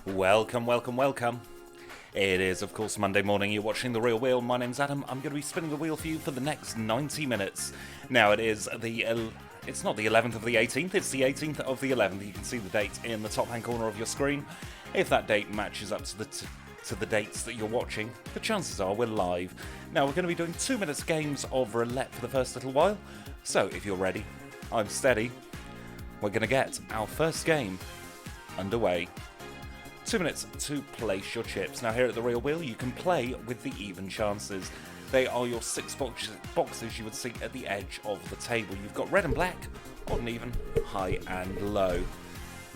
Welcome, welcome, welcome. It is, of course, Monday morning. You're watching The Real Wheel. My name's Adam. I'm going to be spinning the wheel for you for the next 90 minutes. Now, it's not the 11th of the 18th, it's the 18th of the 11th. You can see the date in the top-hand corner of your screen. If that date matches up to the dates that you're watching, the chances are we're live. Now, we're going to be doing 2 minutes games of roulette for the first little while. So, if you're ready, I'm steady. We're going to get our first game underway. 2 minutes to place your chips. Now here at The Real Wheel, you can play with the even chances. They are your six boxes you would see at the edge of the table. You've got red and black, odd and even, high and low.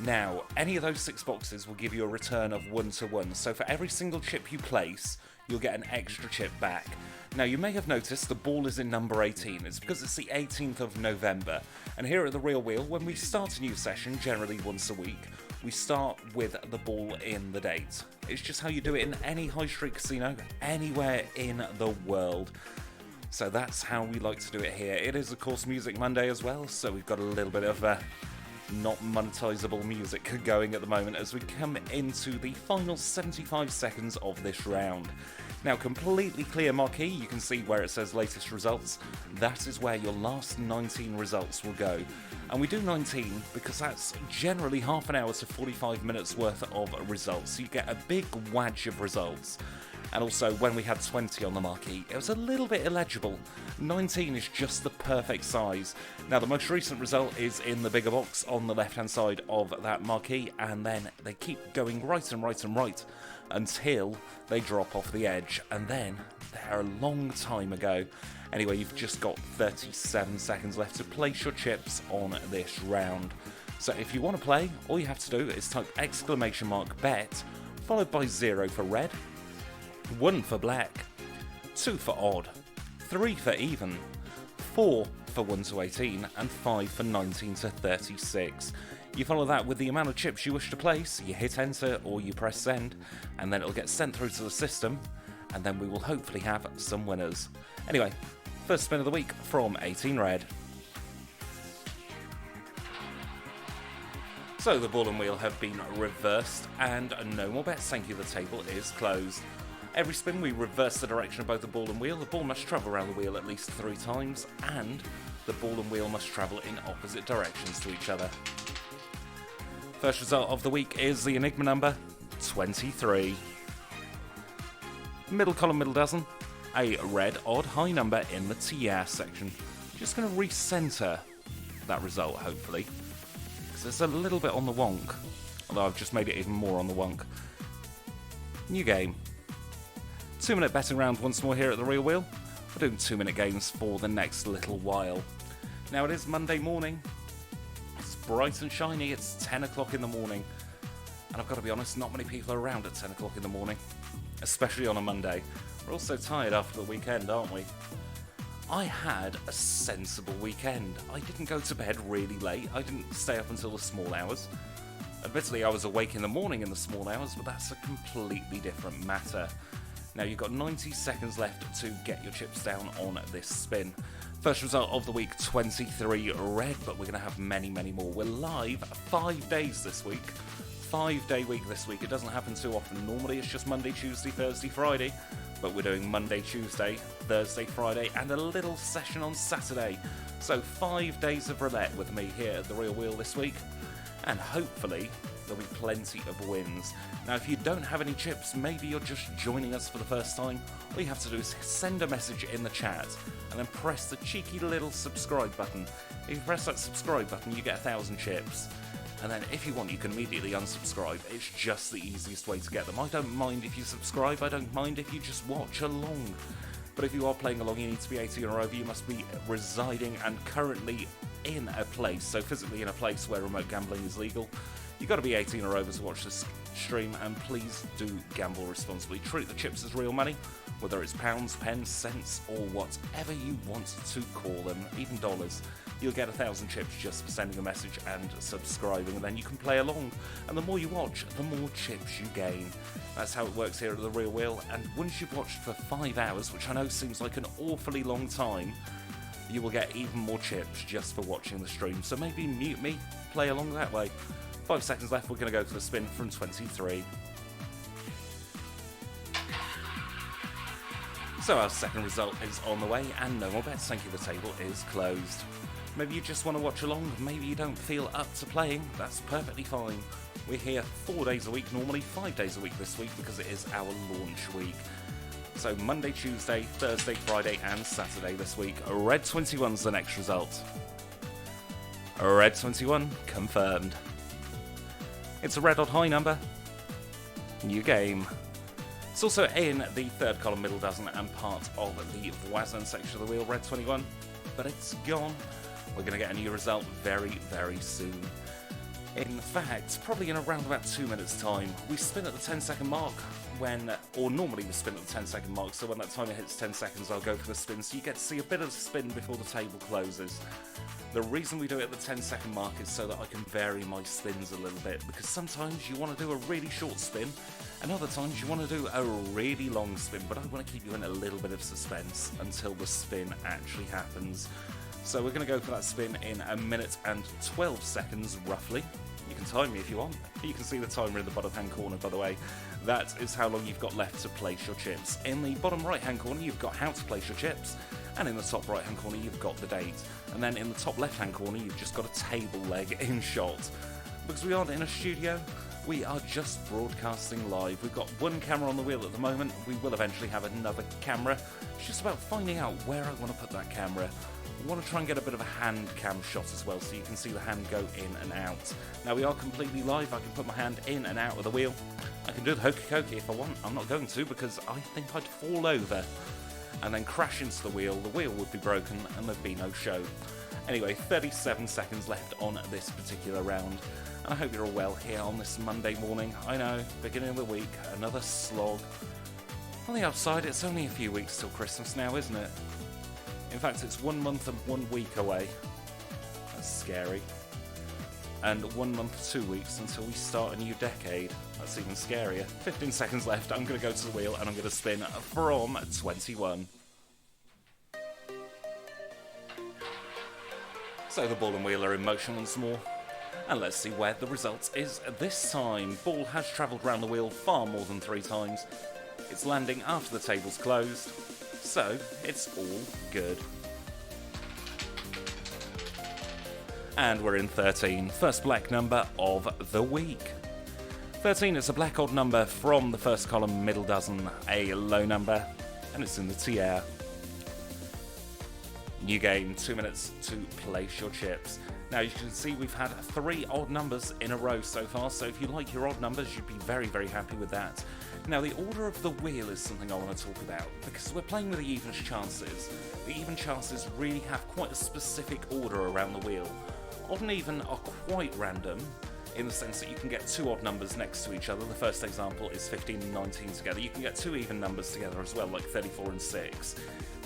Now, any of those six boxes will give you a return of 1 to 1. So for every single chip you place, you'll get an extra chip back. Now, you may have noticed the ball is in number 18. It's because it's the 18th of November. And here at The Real Wheel, when we start a new session, generally once a week, we start with the ball in the date. It's just how you do it in any high street casino, anywhere in the world. So that's how we like to do it here. It is, of course, Music Monday as well, so we've got a little bit of not monetizable music going at the moment as we come into the final 75 seconds of this round. Now, completely clear marquee, you can see where it says latest results. That is where your last 19 results will go. And we do 19 because that's generally half an hour to 45 minutes worth of results. So you get a big wadge of results. And also, when we had 20 on the marquee, it was a little bit illegible. 19 is just the perfect size. Now, the most recent result is in the bigger box on the left-hand side of that marquee, and then they keep going right and right and right until they drop off the edge, and then they're a long time ago. Anyway, you've just got 37 seconds left to place your chips on this round. So if you want to play, all you have to do is type !bet, followed by 0 for red, 1 for black, 2 for odd, 3 for even, 4 for 1 to 18, and 5 for 19 to 36. You follow that with the amount of chips you wish to place, you hit enter or you press send, and then it'll get sent through to the system, and then we will hopefully have some winners. Anyway, first spin of the week from 18 red. So the ball and wheel have been reversed, and no more bets, thank you, the table is closed. Every spin we reverse the direction of both the ball and wheel. The ball must travel around the wheel at least 3 times, and the ball and wheel must travel in opposite directions to each other. First result of the week is the Enigma number 23. Middle column, middle dozen, a red odd high number in the TR section. Just going to recenter that result, hopefully, because it's a little bit on the wonk, although I've just made it even more on the wonk. New game. 2 minute betting round once more here at The Real Wheel. We're doing 2 minute games for the next little while. Now it is Monday morning. It's bright and shiny. It's 10 o'clock in the morning. And I've got to be honest, not many people are around at 10 o'clock in the morning. Especially on a Monday. We're all so tired after the weekend, aren't we? I had a sensible weekend. I didn't go to bed really late. I didn't stay up until the small hours. Admittedly, I was awake in the morning in the small hours, but that's a completely different matter. Now you've got 90 seconds left to get your chips down on this spin. First result of the week, 23 red, but we're going to have many, many more. We're live 5 days this week. 5-day week this week. It doesn't happen too often. Normally it's just Monday, Tuesday, Thursday, Friday, but we're doing Monday, Tuesday, Thursday, Friday, and a little session on Saturday. So 5 days of roulette with me here at The Real Wheel this week, and hopefully there'll be plenty of wins. Now, if you don't have any chips, maybe you're just joining us for the first time, all you have to do is send a message in the chat and then press the cheeky little subscribe button. If you press that subscribe button, you get 1,000 chips. And then if you want, you can immediately unsubscribe. It's just the easiest way to get them. I don't mind if you subscribe, I don't mind if you just watch along. But if you are playing along, you need to be 18 or over. You must be residing and currently in a place, so physically in a place where remote gambling is legal. You've got to be 18 or over to watch this stream, and please do gamble responsibly. Treat the chips as real money, whether it's pounds, pence, cents, or whatever you want to call them, even dollars. You'll get 1,000 chips just for sending a message and subscribing, and then you can play along. And the more you watch, the more chips you gain. That's how it works here at The Real Wheel, and once you've watched for 5 hours, which I know seems like an awfully long time, you will get even more chips just for watching the stream. So maybe mute me, play along that way. 5 seconds left, we're going to go for a spin from 23. So our second result is on the way, and no more bets, thank you, the table is closed. Maybe you just want to watch along, maybe you don't feel up to playing, that's perfectly fine. We're here 4 days a week, normally 5 days a week this week, because it is our launch week. So Monday, Tuesday, Thursday, Friday and Saturday this week. Red 21's the next result. Red 21 confirmed. It's a red odd high number. New game. It's also in the third column, middle dozen, and part of the Voisin section of the wheel, red 21, but it's gone. We're going to get a new result very, very soon. In fact, probably in around about 2 minutes' time. We spin at the 10-second mark or normally we spin at the 10-second mark, so when that timer hits 10 seconds, I'll go for the spin, so you get to see a bit of the spin before the table closes. The reason we do it at the 10-second mark is so that I can vary my spins a little bit, because sometimes you want to do a really short spin, and other times you want to do a really long spin, but I want to keep you in a little bit of suspense until the spin actually happens. So we're going to go for that spin in 1 minute and 12 seconds, roughly. You can time me if you want. You can see the timer in the bottom hand corner, by the way. That is how long you've got left to place your chips. In the bottom right hand corner, you've got how to place your chips, and in the top right hand corner, you've got the date. And then in the top left hand corner, you've just got a table leg in shot. Because we aren't in a studio, we are just broadcasting live. We've got one camera on the wheel at the moment. We will eventually have another camera. It's just about finding out where I want to put that camera. We want to try and get a bit of a hand cam shot as well, so you can see the hand go in and out. Now we are completely live. I can put my hand in and out of the wheel. I can do the hokey cokey if I want. I'm not going to, because I think I'd fall over and then crash into the wheel. The wheel would be broken and there'd be no show. Anyway, 37 seconds left on this particular round. And I hope you're all well here on this Monday morning. I know, beginning of the week, another slog. On the upside, it's only a few weeks till Christmas now, isn't it? In fact, it's 1 month and 1 week away. That's scary. And 1 month, 2 weeks until we start a new decade. That's even scarier. 15 seconds left. I'm going to go to the wheel and I'm going to spin from 21. So the ball and wheel are in motion once more. And let's see where the result is this time. Ball has travelled round the wheel far more than 3 times. It's landing after the table's closed. So, it's all good. And we're in 13, first black number of the week. 13 is a black odd number from the first column, middle dozen, a low number, and it's in the tiers. New game, 2 minutes to place your chips. Now you can see we've had 3 odd numbers in a row so far, so if you like your odd numbers, you'd be very, very happy with that. Now the order of the wheel is something I want to talk about, because we're playing with the even chances. The even chances really have quite a specific order around the wheel. Odd and even are quite random, in the sense that you can get 2 odd numbers next to each other. The first example is 15 and 19 together. You can get 2 even numbers together as well, like 34 and 6.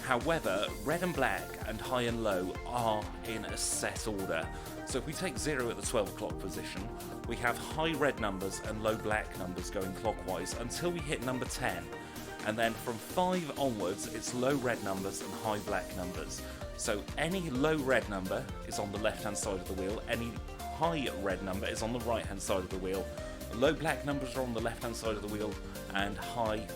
However, red and black and high and low are in a set order. So if we take 0 at the 12 o'clock position, we have high red numbers and low black numbers going clockwise until we hit number 10. And then from 5 onwards, it's low red numbers and high black numbers. So any low red number is on the left-hand side of the wheel, any high red number is on the right-hand side of the wheel, low black numbers are on the left-hand side of the wheel, and high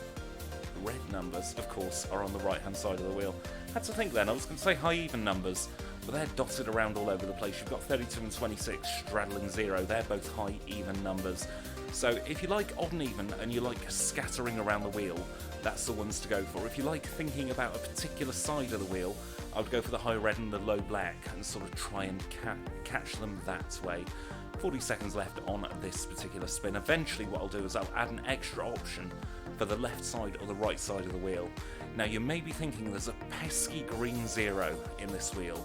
red numbers, of course, are on the right-hand side of the wheel. Had to think then, I was going to say high even numbers, but they're dotted around all over the place. You've got 32 and 26 straddling 0, they're both high even numbers. So if you like odd and even and you like scattering around the wheel, that's the ones to go for. If you like thinking about a particular side of the wheel, I would go for the high red and the low black and sort of try and catch them that way. 40 seconds left on this particular spin. Eventually what I'll do is I'll add an extra option for the left side or the right side of the wheel. Now you may be thinking there's a pesky green 0 in this wheel.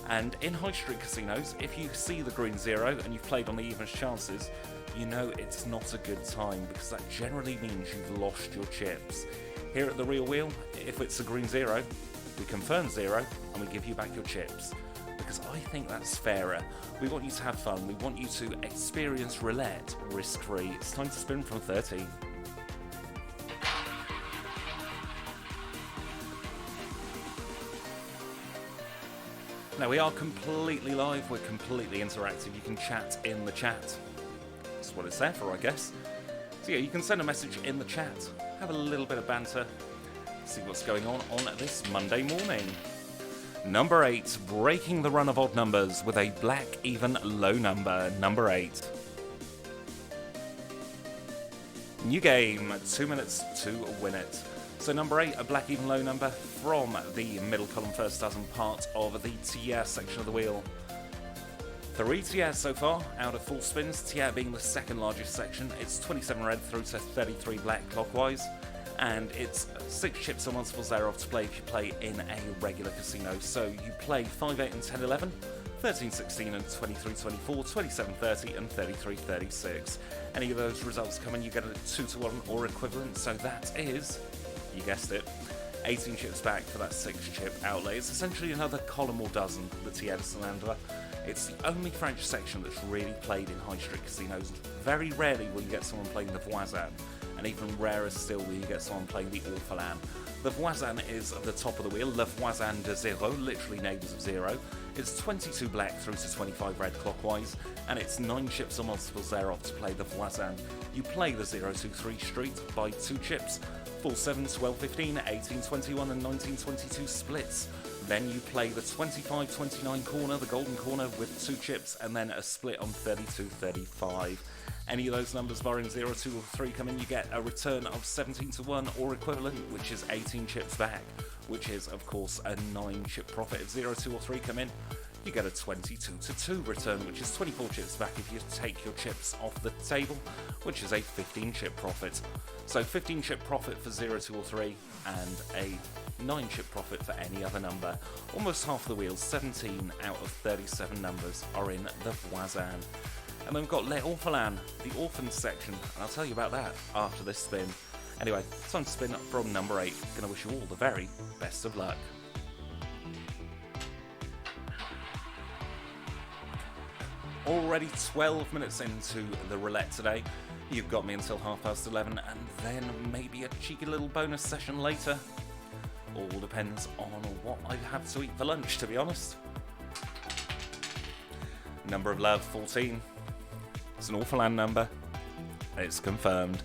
And in high street casinos, if you see the green 0 and you've played on the even chances, you know it's not a good time, because that generally means you've lost your chips. Here at the real wheel, if it's a green 0, we confirm 0 and we give you back your chips. Because I think that's fairer. We want you to have fun. We want you to experience roulette risk-free. It's time to spin from 13. Now we are completely live, we're completely interactive. You can chat in the chat. what it's there for, I guess. So yeah, you can send a message in the chat, have a little bit of banter, see what's going on this Monday morning. Number 8, breaking the run of odd numbers with a black even low number, number 8. New game, 2 minutes to win it. So number 8, a black even low number from the middle column first dozen, part of the tiers section of the wheel. 3 tiers so far out of 4 spins, tier being the second largest section. It's 27 red through to 33 black clockwise, and it's 6 chips and multiples thereof to play if you play in a regular casino. So you play 5, 8 and 10, 11, 13, 16 and 23, 24, 27, 30 and 33, 36. Any of those results come in, you get a 2 to 1 or equivalent, so that is, you guessed it, 18 chips back for that 6 chip outlay. It's essentially another column or dozen, the Tiers de Salandra. It's the only French section that's really played in high street casinos. Very rarely will you get someone playing the Voisin, and even rarer still will you get someone playing the Orphelin. The Voisin is at the top of the wheel, Le Voisin de Zero, literally neighbours of zero. It's 22 black through to 25 red clockwise, and it's 9 chips or multiples thereof to play the Voisin. You play the 0, 2, 3 street by 2 chips, 4, 7, 12, 15, 18, 21 and 19, 22 splits. Then you play the 25, 29 corner, the golden corner with 2 chips, and then a split on 32, 35. Any of those numbers barring 0, 2 or 3 come in, you get a return of 17 to 1 or equivalent, which is 18 chips back, which is of course a 9 chip profit. If 0, 2 or 3 come in, you get a 22 to 2 return, which is 24 chips back if you take your chips off the table, which is a 15 chip profit. So 15 chip profit for 0, 2 or 3, and a 9 chip profit for any other number. Almost half the wheels, 17 out of 37 numbers, are in the Voisin. And then we've got Les Orphelins, the orphans section, and I'll tell you about that after this spin. Anyway, time to spin from number 8. Gonna wish you all the very best of luck. Already 12 minutes into the roulette today. You've got me until 11:30, and then maybe a cheeky little bonus session later. All depends on what I have to eat for lunch, to be honest. Number of love, 14. It's an Orphelin number. It's confirmed.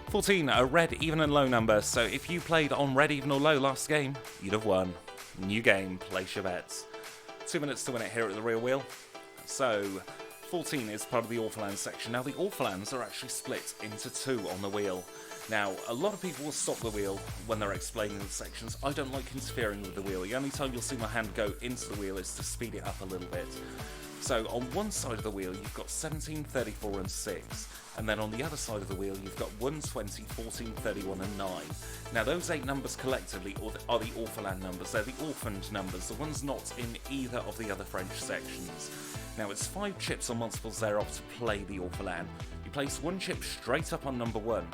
14, a red, even and low number, so if you played on red, even or low last game, you'd have won. New game, place your bets. 2 minutes to win it here at the Real Wheel. So, 14 is part of the Orphelin section. Now, the Orphelins are actually split into 2 on the wheel. Now, a lot of people will stop the wheel when they're explaining the sections. I don't like interfering with the wheel. The only time you'll see my hand go into the wheel is to speed it up a little bit. So, on one side of the wheel, you've got 17, 34 and 6. And then on the other side of the wheel, you've got 1, 20, 14, 31 and 9. Now, those 8 numbers collectively are the Orphelin numbers. They're the orphaned numbers, the ones not in either of the other French sections. Now, it's 5 chips or multiples thereof to play the Orphelin. You place 1 chip straight up on number 1,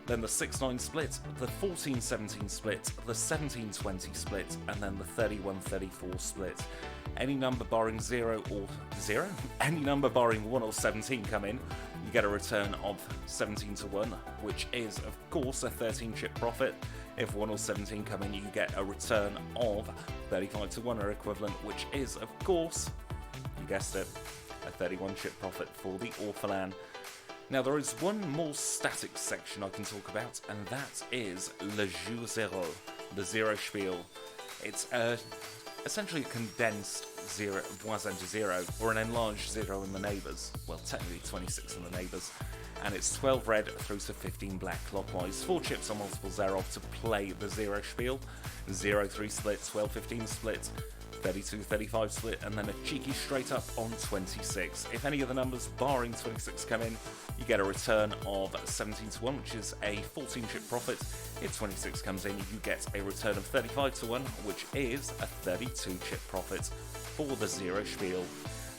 then the 6-9 split, the 14-17 split, the 17-20 split, and then the 31-34 split. Any number barring 0 or 0? Any number barring 1 or 17 come in, you get a return of 17 to 1, which is, of course, a 13 chip profit. If 1 or 17 come in, you get a return of 35 to 1 or equivalent, which is, of course, you guessed it, a 31 chip profit for the Orphelin. Now, there is one more static section I can talk about, and that is Le Jour Zero, the Zero Spiel. It's essentially a condensed zero, Voisin de Zero, or an enlarged 0 in the neighbours. Well, technically 26 in the neighbours. And it's 12 red through to 15 black clockwise. 4 chips or multiples thereof to play the Zero Spiel. 0-3 split, 12-15 split, 32-35 split, and then a cheeky straight up on 26. If any of the numbers barring 26 come in, you get a return of 17 to 1, which is a 14 chip profit. If 26 comes in, you get a return of 35 to 1, which is a 32 chip profit for the Zero Spiel.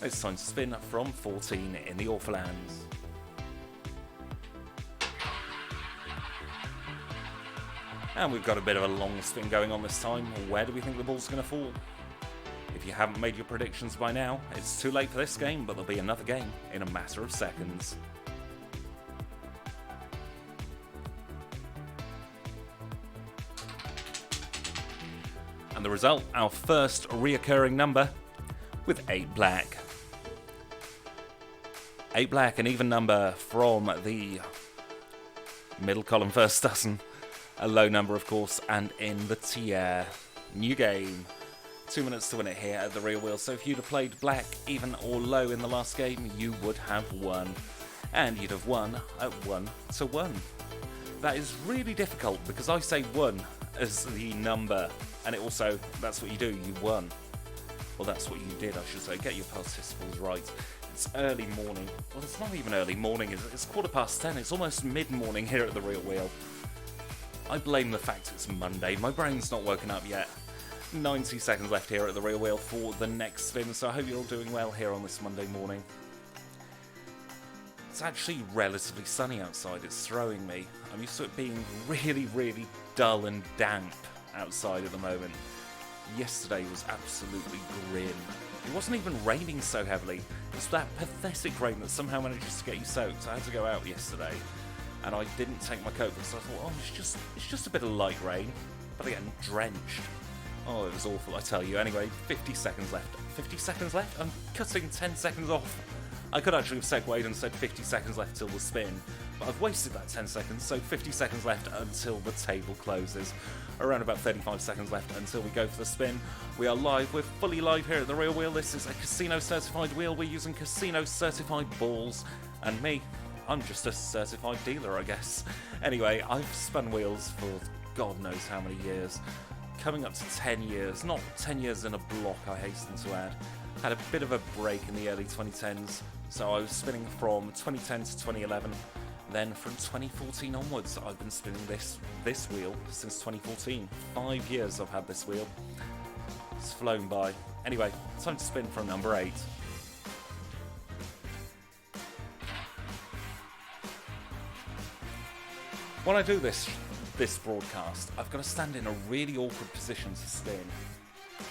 It's time to spin from 14 in the Orphelins. And we've got a bit of a long spin going on this time. Where do we think the ball's going to fall? If you haven't made your predictions by now, it's too late for this game, but there'll be another game in a matter of seconds. And the result, our first reoccurring number with 8 black. 8 black, an even number from the middle column first dozen. A low number, of course, and in the tier. New game. 2 minutes to win it here at the real wheel. So if you'd have played black, even or low in the last game, you would have won. And you'd have won at 1 to 1. That is really difficult because I say 1 as the number, and it also, that's what you do, you won. Well, that's what you did, I should say. Get your participles right. It's early morning. Well, it's not even early morning. It's 10:15. It's almost mid-morning here at the real wheel. I blame the fact it's Monday. My brain's not woken up yet. 90 seconds left here at the real wheel for the next spin, so I hope you're all doing well here on this Monday morning. It's actually relatively sunny outside. It's throwing me. I'm used to it being really, really dull and damp outside at the moment. Yesterday was absolutely grim. It wasn't even raining so heavily. It was that pathetic rain that somehow manages to get you soaked. I had to go out yesterday, and I didn't take my coat because I thought, oh, it's just a bit of light rain, but I get drenched. Oh, it was awful, I tell you. Anyway, 50 seconds left. 50 seconds left? I'm cutting 10 seconds off. I could actually have segued and said 50 seconds left till the spin, but I've wasted that 10 seconds, so 50 seconds left until the table closes. Around about 35 seconds left until we go for the spin. We are live, we're fully live here at the real wheel. This is a casino certified wheel. We're using casino certified balls, and me, I'm just a certified dealer, I guess. Anyway, I've spun wheels for God knows how many years. Coming up to 10 years, not 10 years in a block, I hasten to add. Had a bit of a break in the early 2010s, so I was spinning from 2010 to 2011. Then from 2014 onwards, I've been spinning this wheel since 2014. 5 years I've had this wheel. It's flown by. Anyway, time to spin from number 8. When I do this broadcast, I've got to stand in a really awkward position to spin,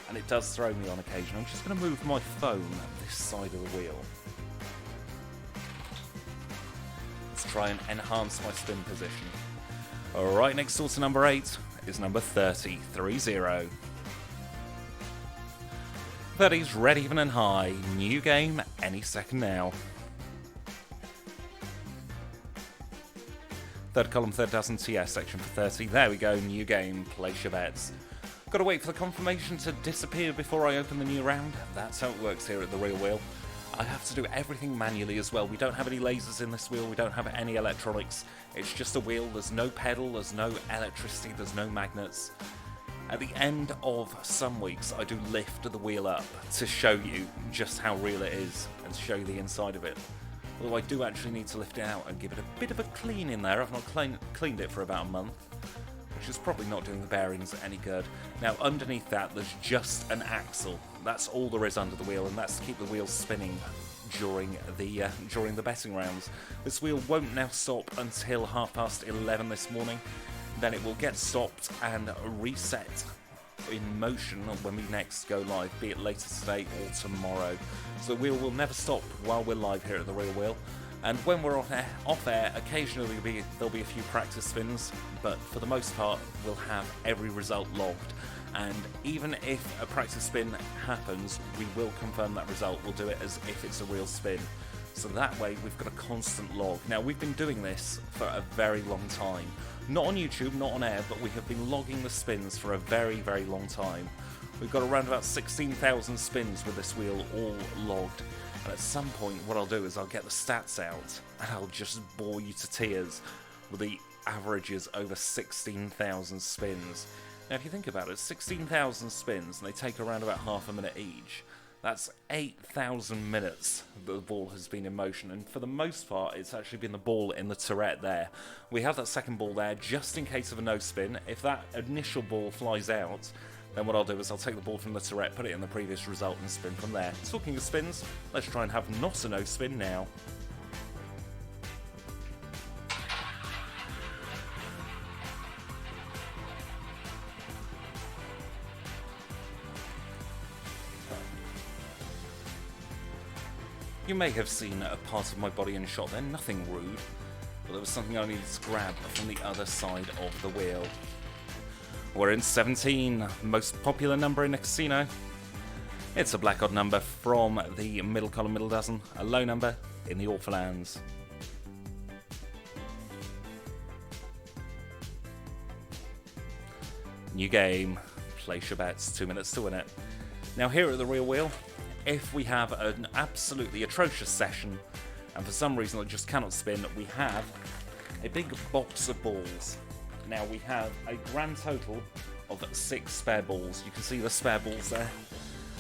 and it does throw me on occasion. I'm just going to move my phone this side of the wheel. Let's try and enhance my spin position. Alright, next door to number 8 is number 30, 3-0. 30's red, even and high. New game any second now. Third column, third dozen, TS section for 30. There we go, new game, place your bets. Got to wait for the confirmation to disappear before I open the new round. That's how it works here at the real wheel. I have to do everything manually as well. We don't have any lasers in this wheel, we don't have any electronics. It's just a wheel, there's no pedal, there's no electricity, there's no magnets. At the end of some weeks, I do lift the wheel up to show you just how real it is and to show you the inside of it. Although I do actually need to lift it out and give it a bit of a clean in there. I've not cleaned it for about a month, which is probably not doing the bearings any good. Now underneath that there's just an axle. That's all there is under the wheel, and that's to keep the wheel spinning during the betting rounds. This wheel won't now stop until 11:30 this morning. Then it will get stopped and reset in motion when we next go live, be it later today or tomorrow. So the wheel will never stop while we're live here at the real wheel. And when we're off air, occasionally there'll be a few practice spins, but for the most part we'll have every result logged. And even if a practice spin happens, we will confirm that result. We'll do it as if it's a real spin. So that way we've got a constant log. Now we've been doing this for a very long time. Not on YouTube, not on air, but we have been logging the spins for a very, very long time. We've got around about 16,000 spins with this wheel all logged. And at some point what I'll do is I'll get the stats out and I'll just bore you to tears with the averages over 16,000 spins. Now if you think about it, 16,000 spins and they take around about half a minute each. That's 8,000 minutes that the ball has been in motion, and for the most part it's actually been the ball in the turret there. We have that second ball there just in case of a no spin. If that initial ball flies out, then what I'll do is I'll take the ball from the turret, put it in the previous result and spin from there. Talking of spins, let's try and have not a no spin now. You may have seen a part of my body in shot then, nothing rude, but there was something I needed to grab from the other side of the wheel. We're in 17, most popular number in a casino. It's a black odd number from the middle column, middle dozen, a low number, in the Orphalands. New game, place your bets, 2 minutes to win it. Now here at the Real Wheel, if we have an absolutely atrocious session, and for some reason it just cannot spin, we have a big box of balls. Now we have a grand total of 6 spare balls. You can see the spare balls there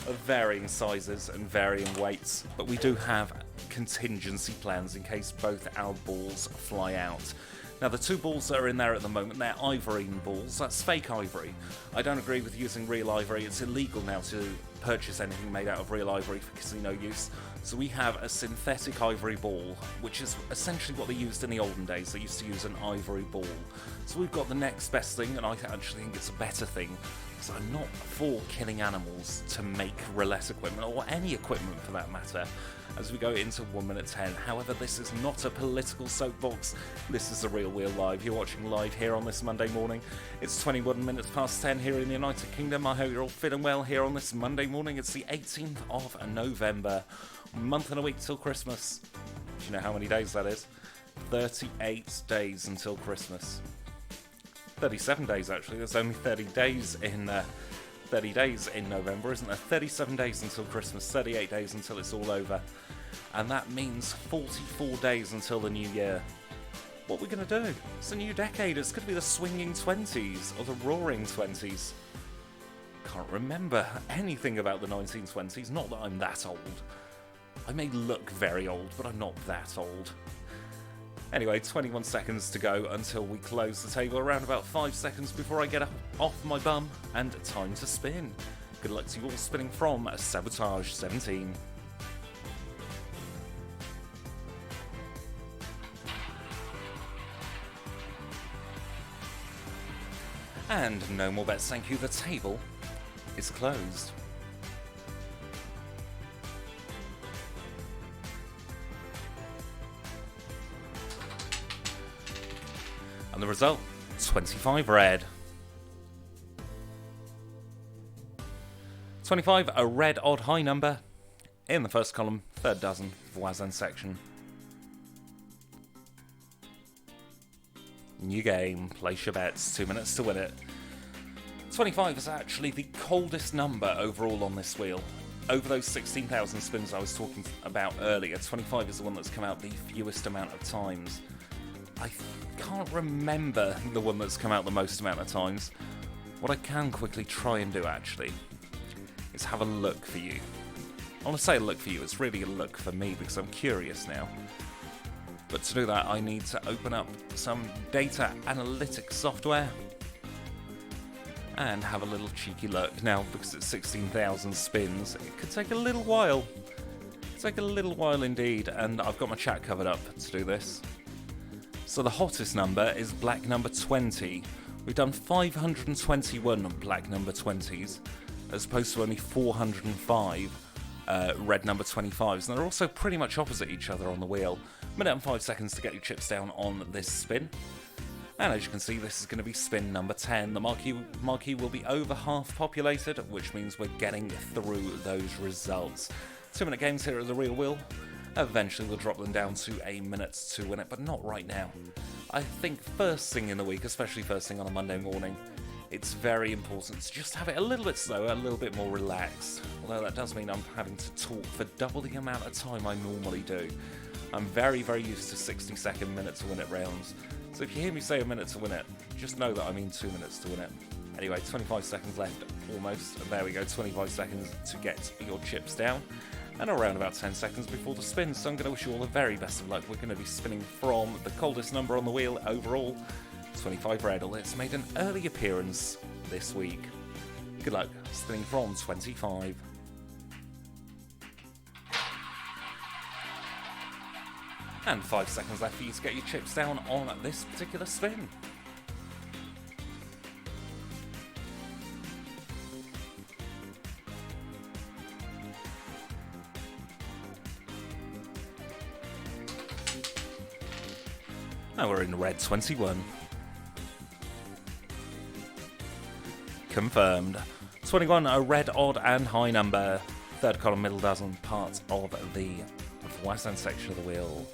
of varying sizes and varying weights, but we do have contingency plans in case both our balls fly out. Now the 2 balls that are in there at the moment, they're ivory balls. That's fake ivory. I don't agree with using real ivory. It's illegal now to purchase anything made out of real ivory for casino use. So we have a synthetic ivory ball, which is essentially what they used in the olden days. They used to use an ivory ball. So we've got the next best thing, and I actually think it's a better thing, because I'm not for killing animals to make roulette equipment, or any equipment for that matter, as we go into 1 minute 10. However, this is not a political soapbox. This is The Real Wheel Live. You're watching live here on this Monday morning. It's 21 minutes past 10 here in the United Kingdom. I hope you're all fit and well here on this Monday morning. It's the 18th of November. Month and a week till Christmas. Do you know how many days that is? 38 days until Christmas. 37 days actually. There's only 30 days in November, isn't there? 37 days until Christmas, 38 days until it's all over. And that means 44 days until the new year. What are we going to do? It's a new decade. It's going to be the swinging 20s or the roaring 20s. Can't remember anything about the 1920s. Not that I'm that old. I may look very old, but I'm not that old. Anyway, 21 seconds to go until we close the table, around about 5 seconds before I get off my bum, and time to spin. Good luck to you all spinning from Sabotage 17. And no more bets, thank you. The table is closed. And the result, 25 red. 25, a red odd high number. In the first column, third dozen, voisin section. New game, place your bets, 2 minutes to win it. 25 is actually the coldest number overall on this wheel. Over those 16,000 spins I was talking about earlier, 25 is the one that's come out the fewest amount of times. I can't remember the one that's come out the most amount of times. What I can quickly try and do, actually, is have a look for you. I want to say a look for you, it's really a look for me because I'm curious now. But to do that, I need to open up some data analytics software and have a little cheeky look. Now, because it's 16,000 spins, it could take a little while. Take a little while indeed, and I've got my chat covered up to do this. So the hottest number is black number 20. We've done 521 black number 20s, as opposed to only 405 red number 25s. And they're also pretty much opposite each other on the wheel. Minute and 5 seconds to get your chips down on this spin. And as you can see, this is going to be spin number 10. The marquee will be over half populated, which means we're getting through those results. 2 minute games here at the Real Wheel. Eventually we'll drop them down to a minute to win it, but not right now. I think first thing in the week, especially first thing on a Monday morning, it's very important to just have it a little bit slower, a little bit more relaxed. Although that does mean I'm having to talk for double the amount of time I normally do. I'm very, very used to 60-second minute to win it rounds. So if you hear me say a minute to win it, just know that I mean 2 minutes to win it. Anyway, 25 seconds left, almost. There we go, 25 seconds to get your chips down. And around about 10 seconds before the spin, so I'm going to wish you all the very best of luck. We're going to be spinning from the coldest number on the wheel overall, 25 red, although it's made an early appearance this week. Good luck spinning from 25. And 5 seconds left for you to get your chips down on this particular spin. Now we're in red 21. Confirmed. 21, a red odd and high number. Third column, middle dozen, part of the Voisin section of the wheel.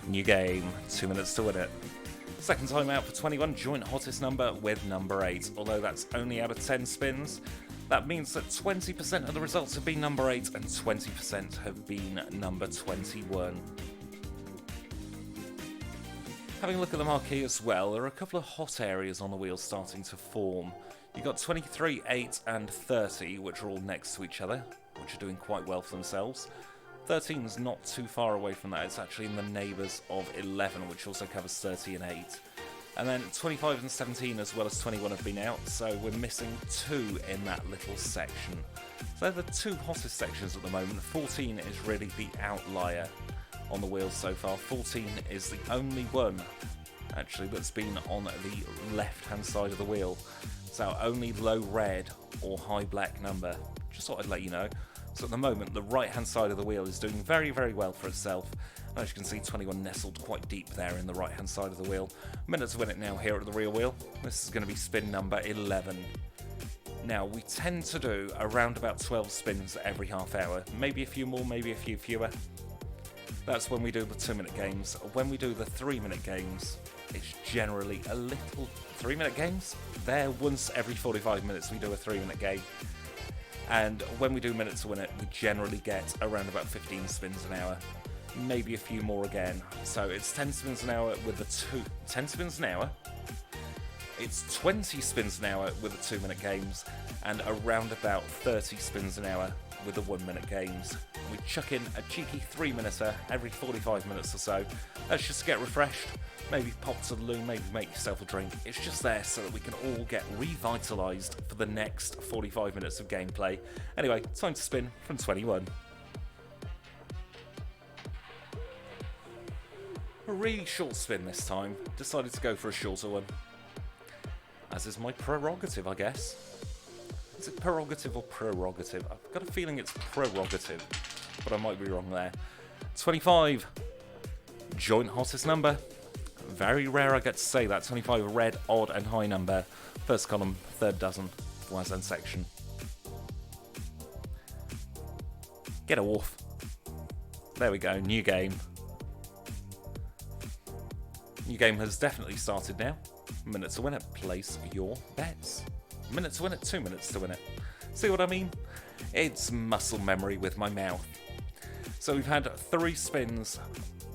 New game, 2 minutes to win it. Second time out for 21, joint hottest number with number 8. Although that's only out of 10 spins, that means that 20% of the results have been number 8 and 20% have been number 21. Having a look at the marquee as well, there are a couple of hot areas on the wheel starting to form. You've got 23, 8 and 30, which are all next to each other, which are doing quite well for themselves. 13 is not too far away from that, it's actually in the neighbours of 11, which also covers 30 and 8. And then 25 and 17 as well as 21 have been out, so we're missing 2 in that little section. So they're the 2 hottest sections at the moment. 14 is really the outlier on the wheel so far. 14 is the only one, actually, that's been on the left-hand side of the wheel. So only low red or high black number. Just thought I'd let you know. So at the moment, the right-hand side of the wheel is doing very, very well for itself. And as you can see, 21 nestled quite deep there in the right-hand side of the wheel. Minute to win it now here at the rear wheel. This is going to be spin number 11. Now, we tend to do around about 12 spins every half hour. Maybe a few more, maybe a few fewer. That's when we do the 2-minute games. When we do the 3-minute games, it's generally a little... 3-minute games? There, once every 45 minutes we do a 3-minute game. And when we do minute to win it, we generally get around about 15 spins an hour. Maybe a few more again. So it's 10 spins an hour with the 10 spins an hour. It's 20 spins an hour with the 2-minute games. And around about 30 spins an hour with the 1-minute games. We chuck in a cheeky 3-minuter every 45 minutes or so. Let's just get refreshed. Maybe pop to the loo, maybe make yourself a drink. It's just there so that we can all get revitalised for the next 45 minutes of gameplay. Anyway, time to spin from 21. A really short spin this time. Decided to go for a shorter one. As is my prerogative, I guess. Is it prerogative or prerogative? I've got a feeling it's prerogative, but I might be wrong there. 25. Joint hottest number. Very rare I get to say that. 25 red, odd and high number. First column, third dozen. Voisin section. Get off. There we go, new game. New game has definitely started now. Minute to win it, place your bets. Minute to win it, 2 minutes to win it. See what I mean? It's muscle memory with my mouth. So we've had 3 spins,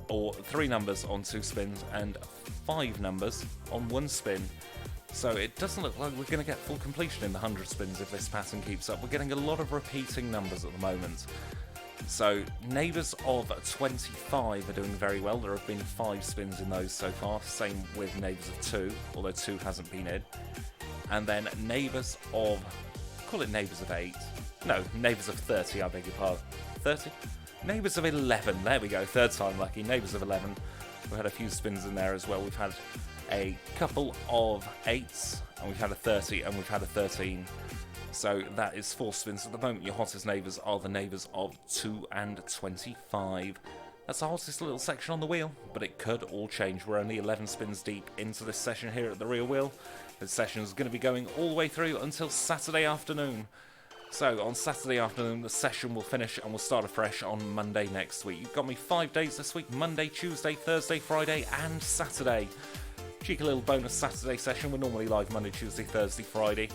or 3 numbers on 2 spins, and 5 numbers on 1 spin. So it doesn't look like we're going to get full completion in the 100 spins if this pattern keeps up. We're getting a lot of repeating numbers at the moment. So neighbours of 25 are doing very well. There have been 5 spins in those so far. Same with neighbours of 2, although 2 hasn't been in. And then neighbours of... call it neighbours of 8. No, neighbours of 30, I beg your pardon. 30? Neighbours of 11, there we go, third time lucky. Neighbours of 11. We've had a few spins in there as well. We've had a couple of 8s, and we've had a 30, and we've had a 13. So that is 4 spins. At the moment, your hottest neighbours are the neighbours of 2 and 25. That's the hottest little section on the wheel, but it could all change. We're only 11 spins deep into this session here at the rear wheel. This session is going to be going all the way through until Saturday afternoon. So on Saturday afternoon, the session will finish and we'll start afresh on Monday next week. You've got me 5 days this week: Monday, Tuesday, Thursday, Friday and Saturday. Cheeky little bonus Saturday session. We're normally live Monday, Tuesday, Thursday, Friday.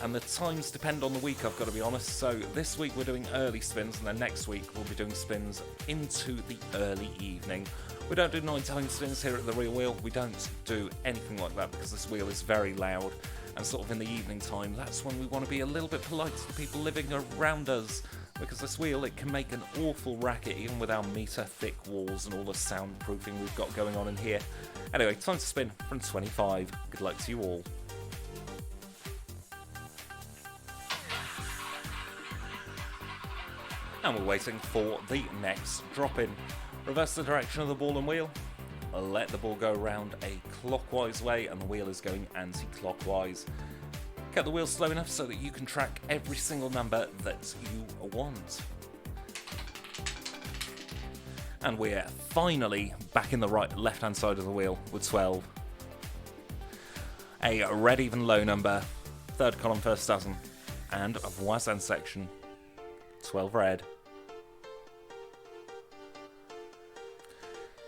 And the times depend on the week, I've got to be honest. So this week we're doing early spins, and then next week we'll be doing spins into the early evening. We don't do nighttime spins here at the rear wheel. We don't do anything like that because this wheel is very loud. And sort of in the evening time, that's when we want to be a little bit polite to the people living around us. Because this wheel, it can make an awful racket even with our metre-thick walls and all the soundproofing we've got going on in here. Anyway, time to spin from 25. Good luck to you all. And we're waiting for the next drop-in. Reverse the direction of the ball and wheel. Let the ball go around a clockwise way, and the wheel is going anti-clockwise. Get the wheel slow enough so that you can track every single number that you want. And we're finally back in the left-hand side of the wheel with 12. A red even low number, third column, first dozen, and a Voisin section. 12 red.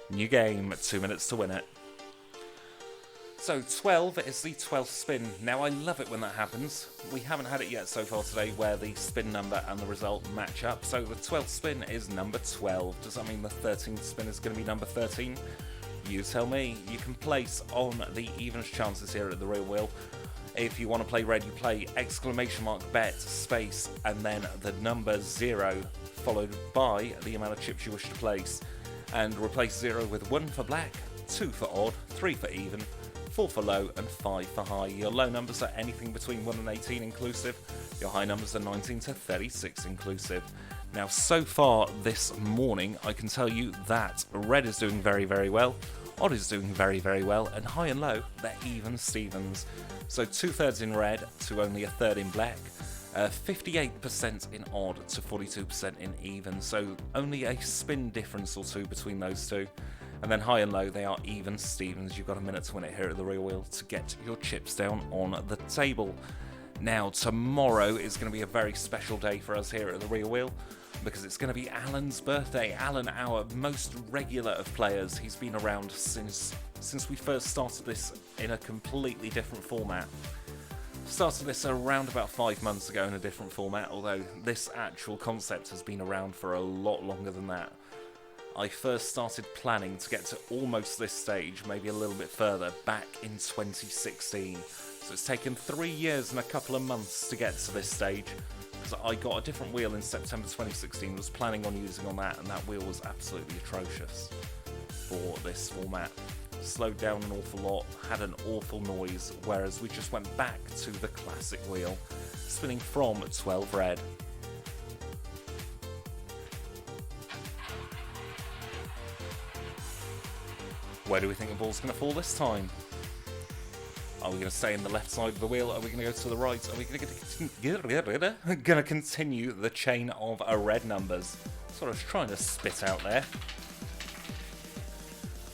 New game, 2 minutes to win it. So 12 is the 12th spin. Now I love it when that happens. We haven't had it yet so far today where the spin number and the result match up. So the 12th spin is number 12. Does that mean the 13th spin is going to be number 13? You tell me. You can place on the evenest chances here at the Real Wheel. If you want to play red, you play exclamation mark bet space and then the number 0 followed by the amount of chips you wish to place. And replace 0 with 1 for black, 2 for odd, 3 for even, 4 for low and 5 for high. Your low numbers are anything between 1 and 18 inclusive. Your high numbers are 19 to 36 inclusive. Now so far this morning I can tell you that red is doing very, very well, odd is doing very, very well, and high and low they're even Stevens. So 2/3 in red to only 1/3 in black, 58% in odd to 42% in even, so only a spin difference or two between those two. And then high and low, they are even Stevens. You've got a minute to win it here at the Real Wheel to get your chips down on the table. Now, tomorrow is going to be a very special day for us here at the Real Wheel because it's going to be Alan's birthday. Alan, our most regular of players, he's been around since we first started this in a completely different format. Started this around about 5 months ago in a different format, although this actual concept has been around for a lot longer than that. I first started planning to get to almost this stage, maybe a little bit further, back in 2016. So it's taken 3 years and a couple of months to get to this stage. Because I got a different wheel in September 2016, was planning on using on that, and that wheel was absolutely atrocious for this format. Slowed down an awful lot, had an awful noise, whereas we just went back to the classic wheel, spinning from 12 red. Where do we think the ball's going to fall this time? Are we going to stay in the left side of the wheel? Are we going to go to the right? Are we going to continue the chain of red numbers? That's what I was trying to spit out there.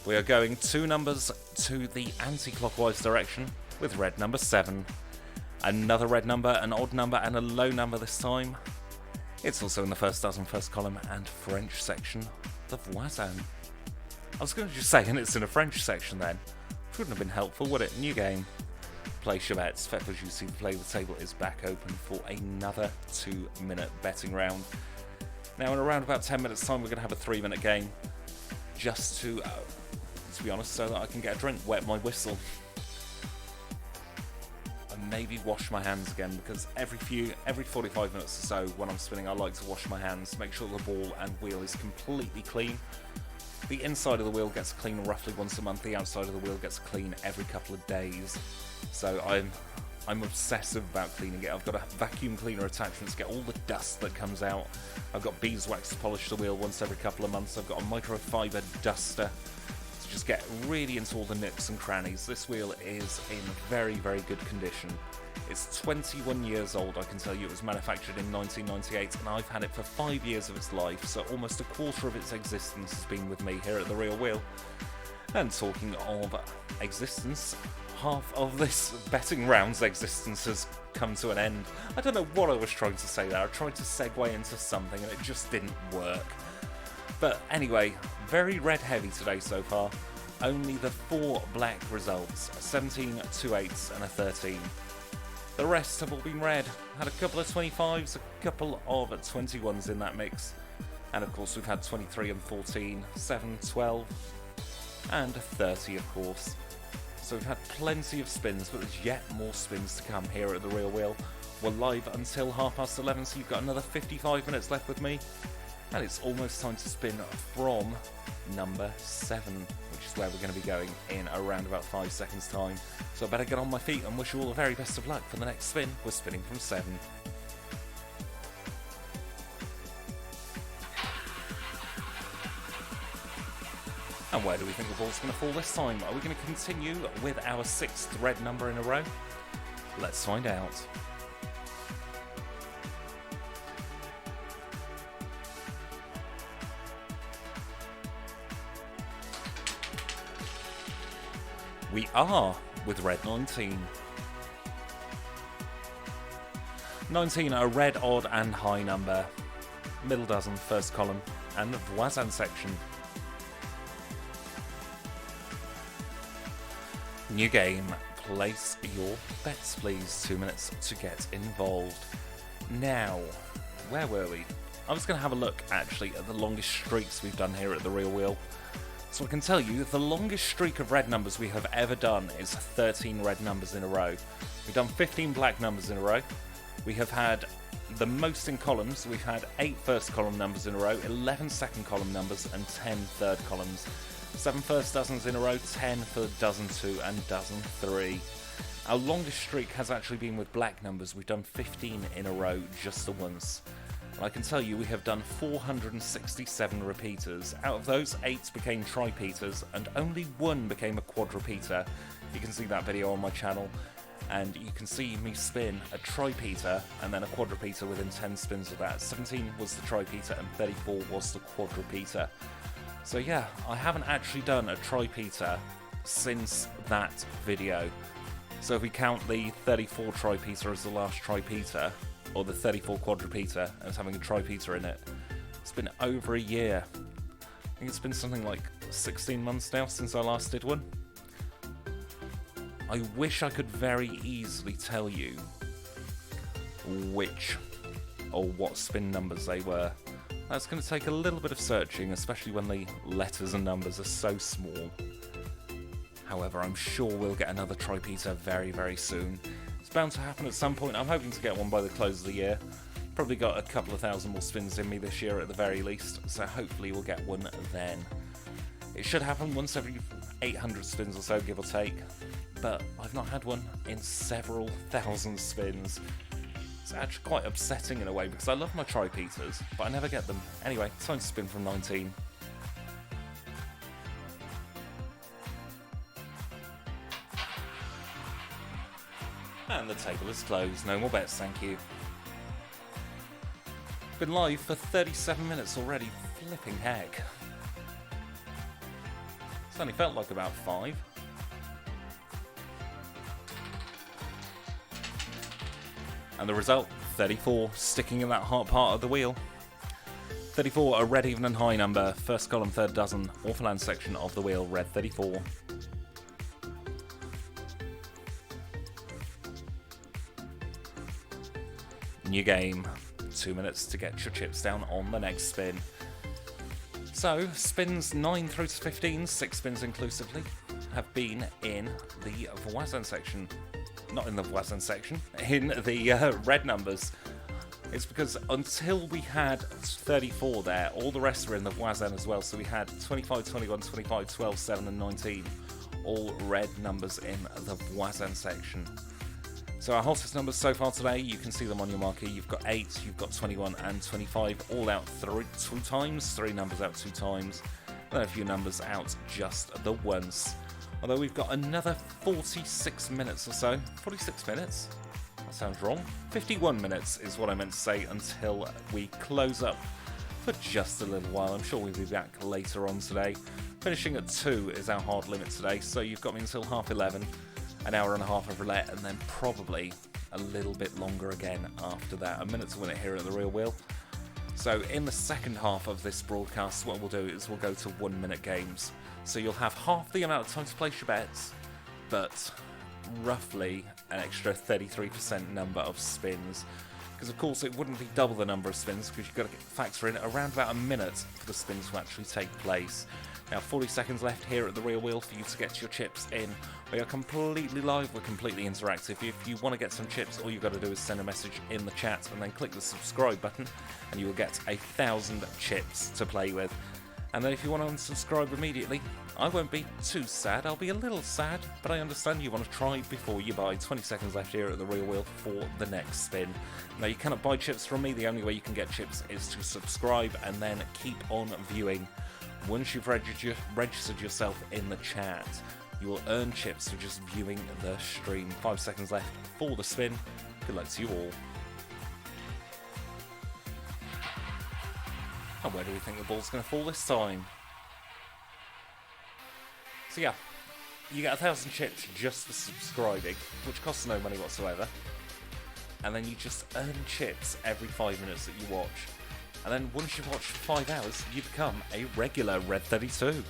We are going 2 numbers to the anti-clockwise direction with red number 7. Another red number, an odd number and a low number this time. It's also in the first dozen, first column and French section, the voisin. I was going to just say, and it's in a French section then. Wouldn't have been helpful, would it? New game. Place your bets. Fetters, you see the play the table is back open for another 2-minute betting round. Now in around about 10 minutes time we're going to have a 3-minute game. Just to be honest, so that I can get a drink, wet my whistle. And maybe wash my hands again, because every 45 minutes or so when I'm spinning I like to wash my hands, make sure the ball and wheel is completely clean. The inside of the wheel gets clean roughly once a month, the outside of the wheel gets clean every couple of days. So I'm obsessive about cleaning it. I've got a vacuum cleaner attachment to get all the dust that comes out. I've got beeswax to polish the wheel once every couple of months. I've got a microfiber duster to just get really into all the nooks and crannies. This wheel is in very, very good condition. It's 21 years old, I can tell you. It was manufactured in 1998 and I've had it for 5 years of its life, so almost a quarter of its existence has been with me here at the Real Wheel. And talking of existence, half of this betting round's existence has come to an end. I don't know what I was trying to say there. I tried to segue into something and it just didn't work. But anyway, very red heavy today so far. Only the 4 black results, 17, 2 8s and a 13. The rest have all been red. Had a couple of 25s, a couple of 21s in that mix. And of course we've had 23 and 14, 7, 12 and 30 of course. So we've had plenty of spins, but there's yet more spins to come here at the Real Wheel. We're live until 11:30, so you've got another 55 minutes left with me. And it's almost time to spin from number 7, which is where we're going to be going in around about 5 seconds time. So I better get on my feet and wish you all the very best of luck for the next spin. We're spinning from 7. And where do we think the ball's going to fall this time? Are we going to continue with our 6th red number in a row? Let's find out. We are with red 19. 19, a red, odd and high number. middle dozen, first column, and voisin section. New game. Place your bets, please. 2 minutes to get involved. Now, where were we? I was going to have a look, actually, at the longest streaks we've done here at the Real Wheel. So I can tell you, the longest streak of red numbers we have ever done is 13 red numbers in a row. We've done 15 black numbers in a row. We have had the most in columns. We've had 8 first column numbers in a row, 11 second column numbers, and 10 third columns. 7 first dozens in a row, 10 for dozen 2 and dozen 3. Our longest streak has actually been with black numbers. We've done 15 in a row just the once. And I can tell you we have done 467 repeaters. Out of those, 8 became tripeaters and only 1 became a quadrupeter. You can see that video on my channel, and you can see me spin a tripeter and then a quadrupeter within 10 spins of that. 17 was the tripeter and 34 was the quadrupeter. So yeah, I haven't actually done a tripeter since that video. So if we count the 34 tripeter as the last tripeter, or the 34 quadrupeter as having a tripeter in it, it's been over a year. I think it's been something like 16 months now since I last did one. I wish I could very easily tell you which or what spin numbers they were. That's going to take a little bit of searching, especially when the letters and numbers are so small. However, I'm sure we'll get another tripeter very, very soon. It's bound to happen at some point. I'm hoping to get one by the close of the year. Probably got a couple of thousand more spins in me this year at the very least, so hopefully we'll get one then. It should happen once every 800 spins or so, give or take, but I've not had one in several thousand spins. It's actually quite upsetting in a way, because I love my tripeters, but I never get them. Anyway, time to spin from 19. And the table is closed. No more bets, thank you. Been live for 37 minutes already. Flipping heck. It's only felt like about 5. And the result, 34, sticking in that hot part of the wheel. 34, a red, even and high number. First column, third dozen, Orphanland section of the wheel, red 34. New game. 2 minutes to get your chips down on the next spin. So, spins 9 through to 15, 6 spins inclusively, have been in the voisin section. Not in the voisin section, in the red numbers. It's because until we had 34 there, all the rest were in the voisin as well. So we had 25, 21, 25, 12, 7 and 19, all red numbers in the voisin section. So our hottest numbers so far today, you can see them on your marquee. You've got 8, you've got 21 and 25, all out 2 times, 3 numbers out 2 times, then a few numbers out just the once. Although we've got another 46 minutes or so. 46 minutes? That sounds wrong. 51 minutes is what I meant to say until we close up for just a little while. I'm sure we'll be back later on today. Finishing at 2 is our hard limit today, so you've got me until 11:30, an hour and a half of roulette, and then probably a little bit longer again after that. A minute to win it here at the Real Wheel. So in the second half of this broadcast, what we'll do is we'll go to 1 minute games. So you'll have half the amount of time to place your bets, but roughly an extra 33% number of spins. Because of course it wouldn't be double the number of spins, because you've got to factor in around about a minute for the spins to actually take place. Now 40 seconds left here at the Real Wheel for you to get your chips in. We are completely live, we're completely interactive. If you want to get some chips, all you've got to do is send a message in the chat and then click the subscribe button and you will get 1,000 chips to play with. And then if you want to unsubscribe immediately, I won't be too sad. I'll be a little sad, but I understand you want to try before you buy. 20 seconds left here at the Real Wheel for the next spin. Now, you cannot buy chips from me. The only way you can get chips is to subscribe and then keep on viewing. Once you've registered yourself in the chat, you will earn chips for just viewing the stream. 5 seconds left for the spin. Good luck to you all. And where do we think the ball's going to fall this time? So yeah, you get 1,000 chips just for subscribing, which costs no money whatsoever. And then you just earn chips every 5 minutes that you watch. And then once you've watched for 5 hours, you become a regular Red 32.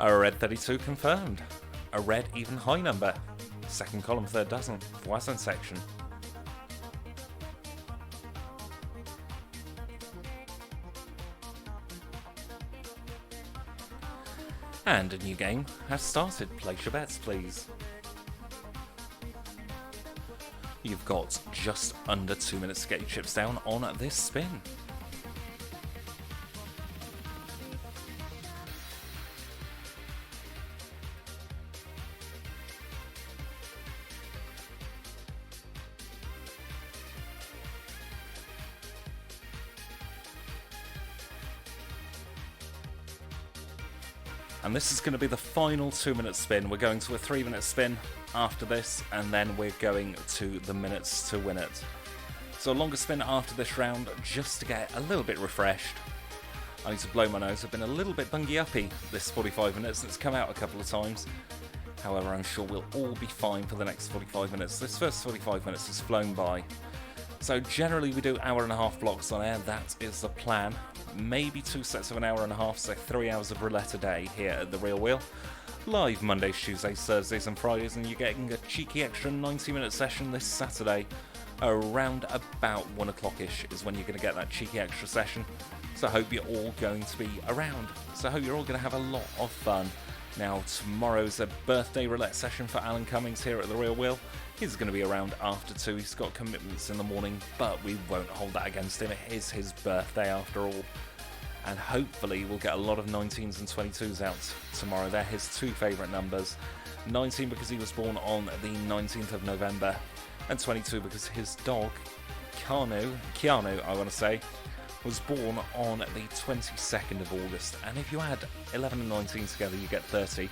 A Red 32 confirmed. A red even high number. Second column, third dozen. Voisin section. And a new game has started. Place your bets, please. You've got just under 2 minutes to get your chips down on this spin. And this is going to be the final 2 minute spin. We're going to a 3 minute spin after this, and then we're going to the minutes to win it. So a longer spin after this round, just to get a little bit refreshed. I need to blow my nose. I've been a little bit bungy-uppy this 45 minutes, and it's come out a couple of times. However, I'm sure we'll all be fine for the next 45 minutes. This first 45 minutes has flown by. So generally we do hour-and-a-half blocks on air. That is the plan. Maybe 2 sets of an hour and a half, so 3 hours of roulette a day here at the Real Wheel. Live Mondays, Tuesdays, Thursdays and Fridays, and you're getting a cheeky extra 90-minute session this Saturday. Around about 1 o'clock-ish is when you're going to get that cheeky extra session. So I hope you're all going to be around. So I hope you're all going to have a lot of fun. Now, tomorrow's a birthday roulette session for Alan Cummings here at the Real Wheel. He's going to be around after 2. He's got commitments in the morning, but we won't hold that against him. It is his birthday after all. And hopefully we'll get a lot of 19s and 22s out tomorrow. They're his 2 favourite numbers. 19 because he was born on the 19th of November, and 22 because his dog, Keanu, I want to say, was born on the 22nd of August. And if you add 11 and 19 together, you get 30.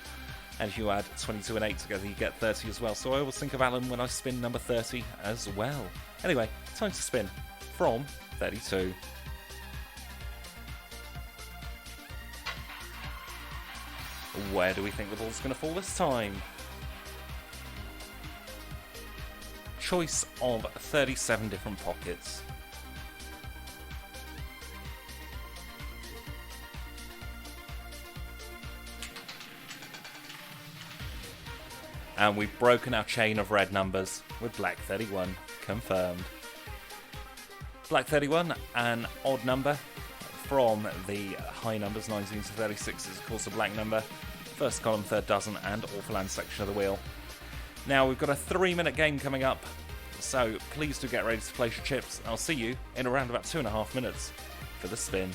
And if you add 22 and 8 together, you get 30 as well. So I always think of Alan when I spin number 30 as well. Anyway, time to spin from 32. Where do we think the ball's going to fall this time? Choice of 37 different pockets. And we've broken our chain of red numbers with Black 31 confirmed. Black 31, an odd number from the high numbers, 19 to 36 is of course a black number. First column, third dozen, and Awful Land section of the wheel. Now we've got a 3 minute game coming up, so please do get ready to place your chips. I'll see you in around about 2.5 minutes for the spin.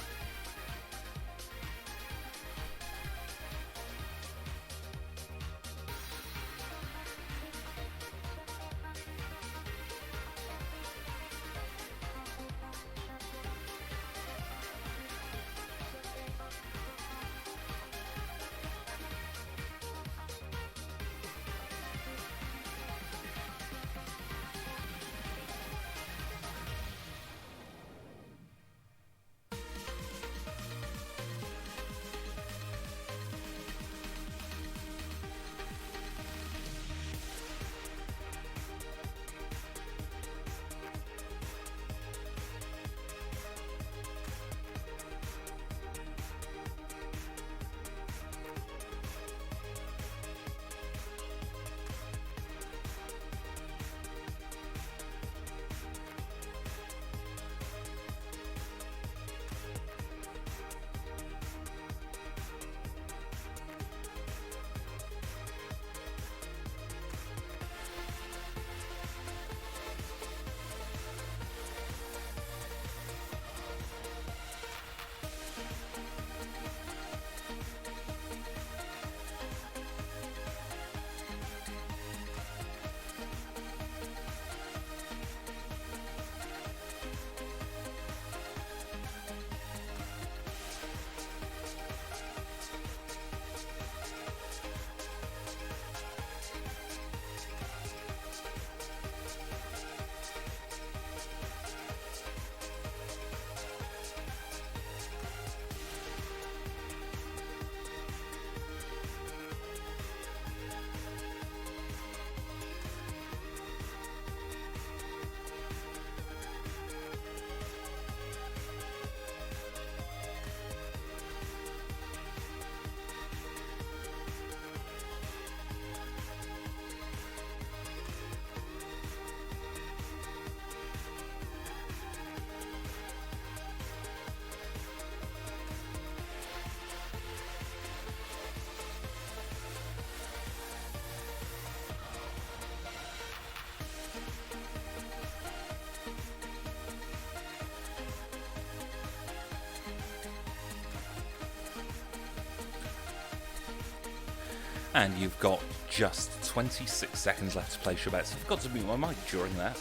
And you've got just 26 seconds left to place your bets. I forgot to mute my mic during that.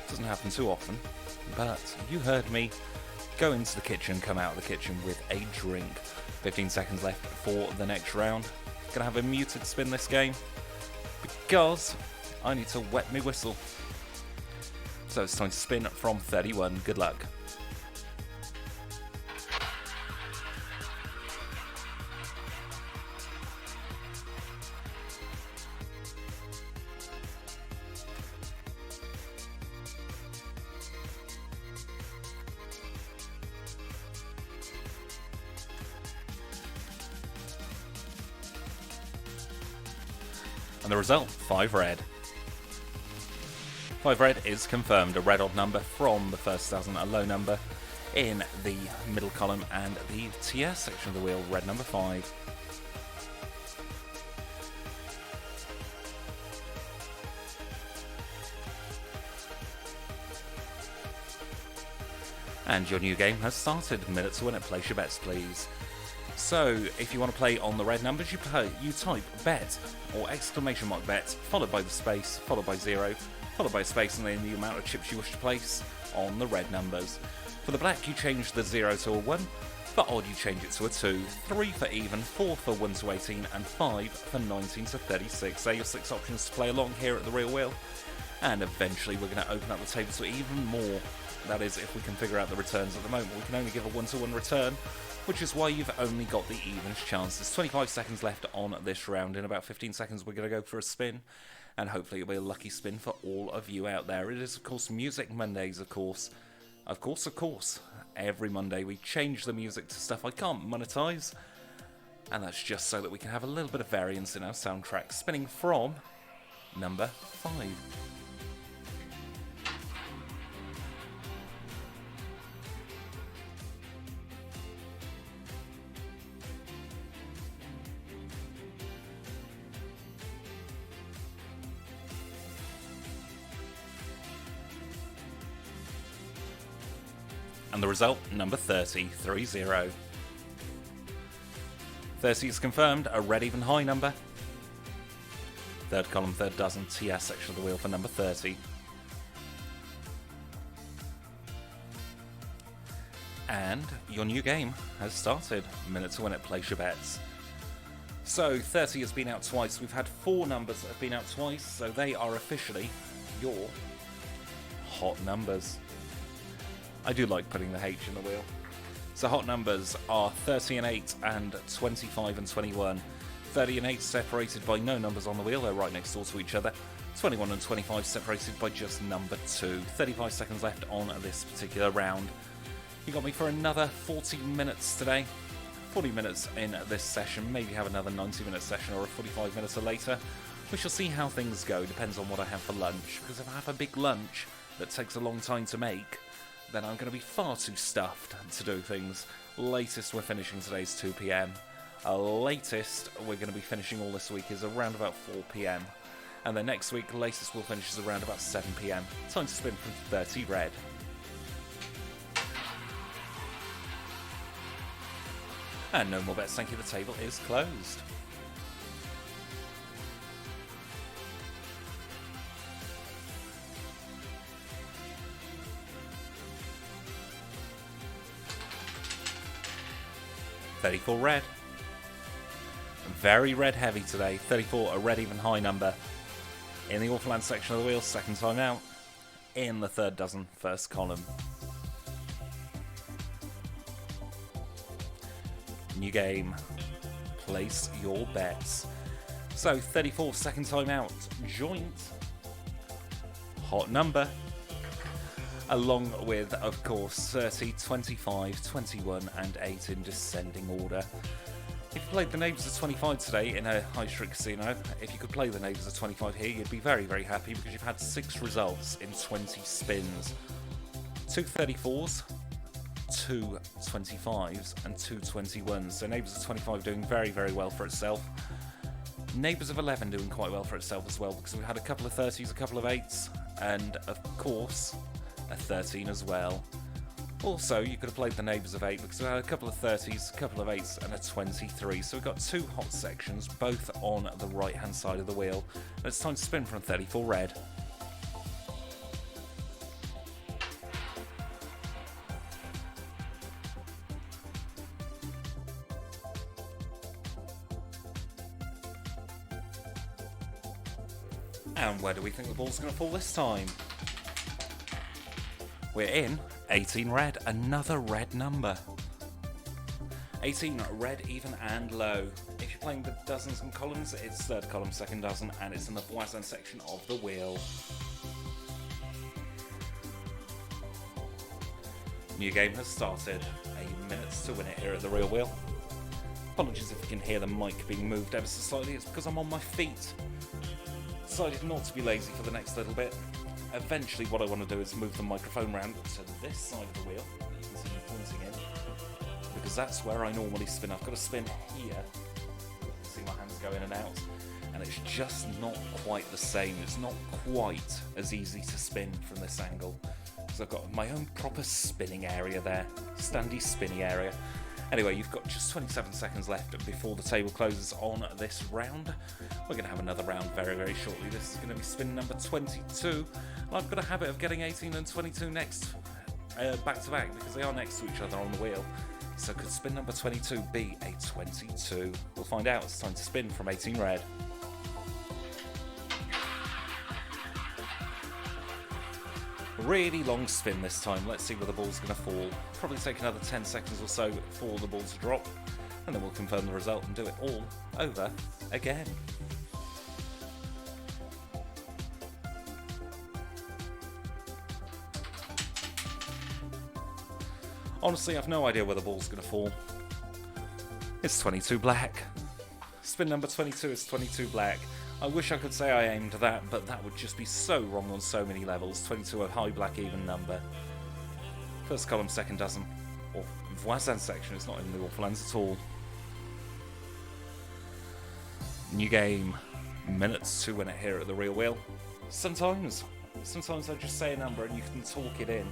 Doesn't happen too often. But you heard me. Go into the kitchen, come out of the kitchen with a drink. 15 seconds left for the next round. Gonna have a muted spin this game because I need to wet my whistle. So it's time to spin from 31. Good luck. And the result, 5 red. 5 red is confirmed, a red odd number from the first dozen, a low number in the middle column, and the TS section of the wheel, red number 5. And your new game has started. Minute to win it. Place your bets, please. So, if you want to play on the red numbers, you type bet or exclamation mark bet, followed by the space, followed by 0, followed by a space, and then the amount of chips you wish to place on the red numbers. For the black, you change the 0 to a 1. For odd, you change it to a 2. 3 for even, 4 for 1 to 18, and 5 for 19 to 36. They're your 6 options to play along here at the Real Wheel. And eventually we're going to open up the table to even more. That is, if we can figure out the returns. At the moment, we can only give a 1-to-1 return, which is why you've only got the evenest chance. There's 25 seconds left on this round. In about 15 seconds, we're going to go for a spin, and hopefully it'll be a lucky spin for all of you out there. It is, of course, Music Mondays, of course. Of course. Every Monday we change the music to stuff I can't monetize, and that's just so that we can have a little bit of variance in our soundtrack. Spinning from number 5. And the result, number 30, 3-0. 30 is confirmed, a red even high number. Third column, third dozen, TS section of the wheel for number 30. And your new game has started. Minute to win it, place your bets. So 30 has been out twice. We've had 4 numbers that have been out twice, so they are officially your hot numbers. I do like putting the H in the wheel. So hot numbers are 30 and 8 and 25 and 21. 30 and 8 separated by no numbers on the wheel, they're right next door to each other. 21 and 25 separated by just number 2. 35 seconds left on this particular round. You got me for another 40 minutes today. 40 minutes in this session, maybe have another 90-minute session or a 45 minutes or later. We shall see how things go, depends on what I have for lunch. Because if I have a big lunch that takes a long time to make, then I'm going to be far too stuffed to do things. Latest we're finishing today is 2 PM. Latest we're going to be finishing all this week is around about 4 PM. And then next week, latest we'll finish is around about 7 PM. Time to spin from 30 red. And no more bets, thank you, the table is closed. $34 red. Very red heavy today. 34, a red even high number. In the Awfulland section of the wheel, second time out. In the third dozen, first column. New game. Place your bets. So 34, second time out. Joint. Hot number. Along with, of course, 30, 25, 21 and 8 in descending order. If you played the neighbours of 25 today in a high street casino, if you could play the neighbours of 25 here, you'd be very, very happy because you've had 6 results in 20 spins. 2 34s, 2 25s and 2 21s. So neighbours of 25 doing very, very well for itself. Neighbours of 11 doing quite well for itself as well because we had a couple of 30s, a couple of 8s, and of course a 13 as well. Also, you could have played the neighbours of 8 because we had a couple of 30s, a couple of 8s and a 23. So we've got 2 hot sections, both on the right hand side of the wheel. And it's time to spin from 34 red. And where do we think the ball's going to fall this time? We're in 18 red, another red number. 18 red, even and low. If you're playing the dozens and columns, it's third column, second dozen, and it's in the voisin section of the wheel. New game has started. 8 minutes to win it here at the Real Wheel. Apologies if you can hear the mic being moved ever so slightly, it's because I'm on my feet. Decided not to be lazy for the next little bit. Eventually what I want to do is move the microphone round to this side of the wheel that you can see me pointing in, because that's where I normally spin. I've got to spin here. You can see my hands go in and out, and it's just not quite the same. It's not quite as easy to spin from this angle, because I've got my own proper spinning area there, standy spinny area. Anyway, you've got just 27 seconds left before the table closes on this round. We're going to have another round very, very shortly. This is going to be spin number 22. And I've got a habit of getting 18 and 22 next, back to back, because they are next to each other on the wheel. So could spin number 22 be a 22? We'll find out. It's time to spin from 18 red. Really long spin this time. Let's see where the ball's going to fall. Probably take another 10 seconds or so for the ball to drop, and then we'll confirm the result and do it all over again. Honestly, I've no idea where the ball's going to fall. It's 22 black. Spin number 22 is 22 black. I wish I could say I aimed that, but that would just be so wrong on so many levels. 22 a high black even number. First column, second dozen. Or voisin section, it's not in the Orphalans at all. New game. Minutes to win it here at the Real Wheel. Sometimes I just say a number and you can talk it in.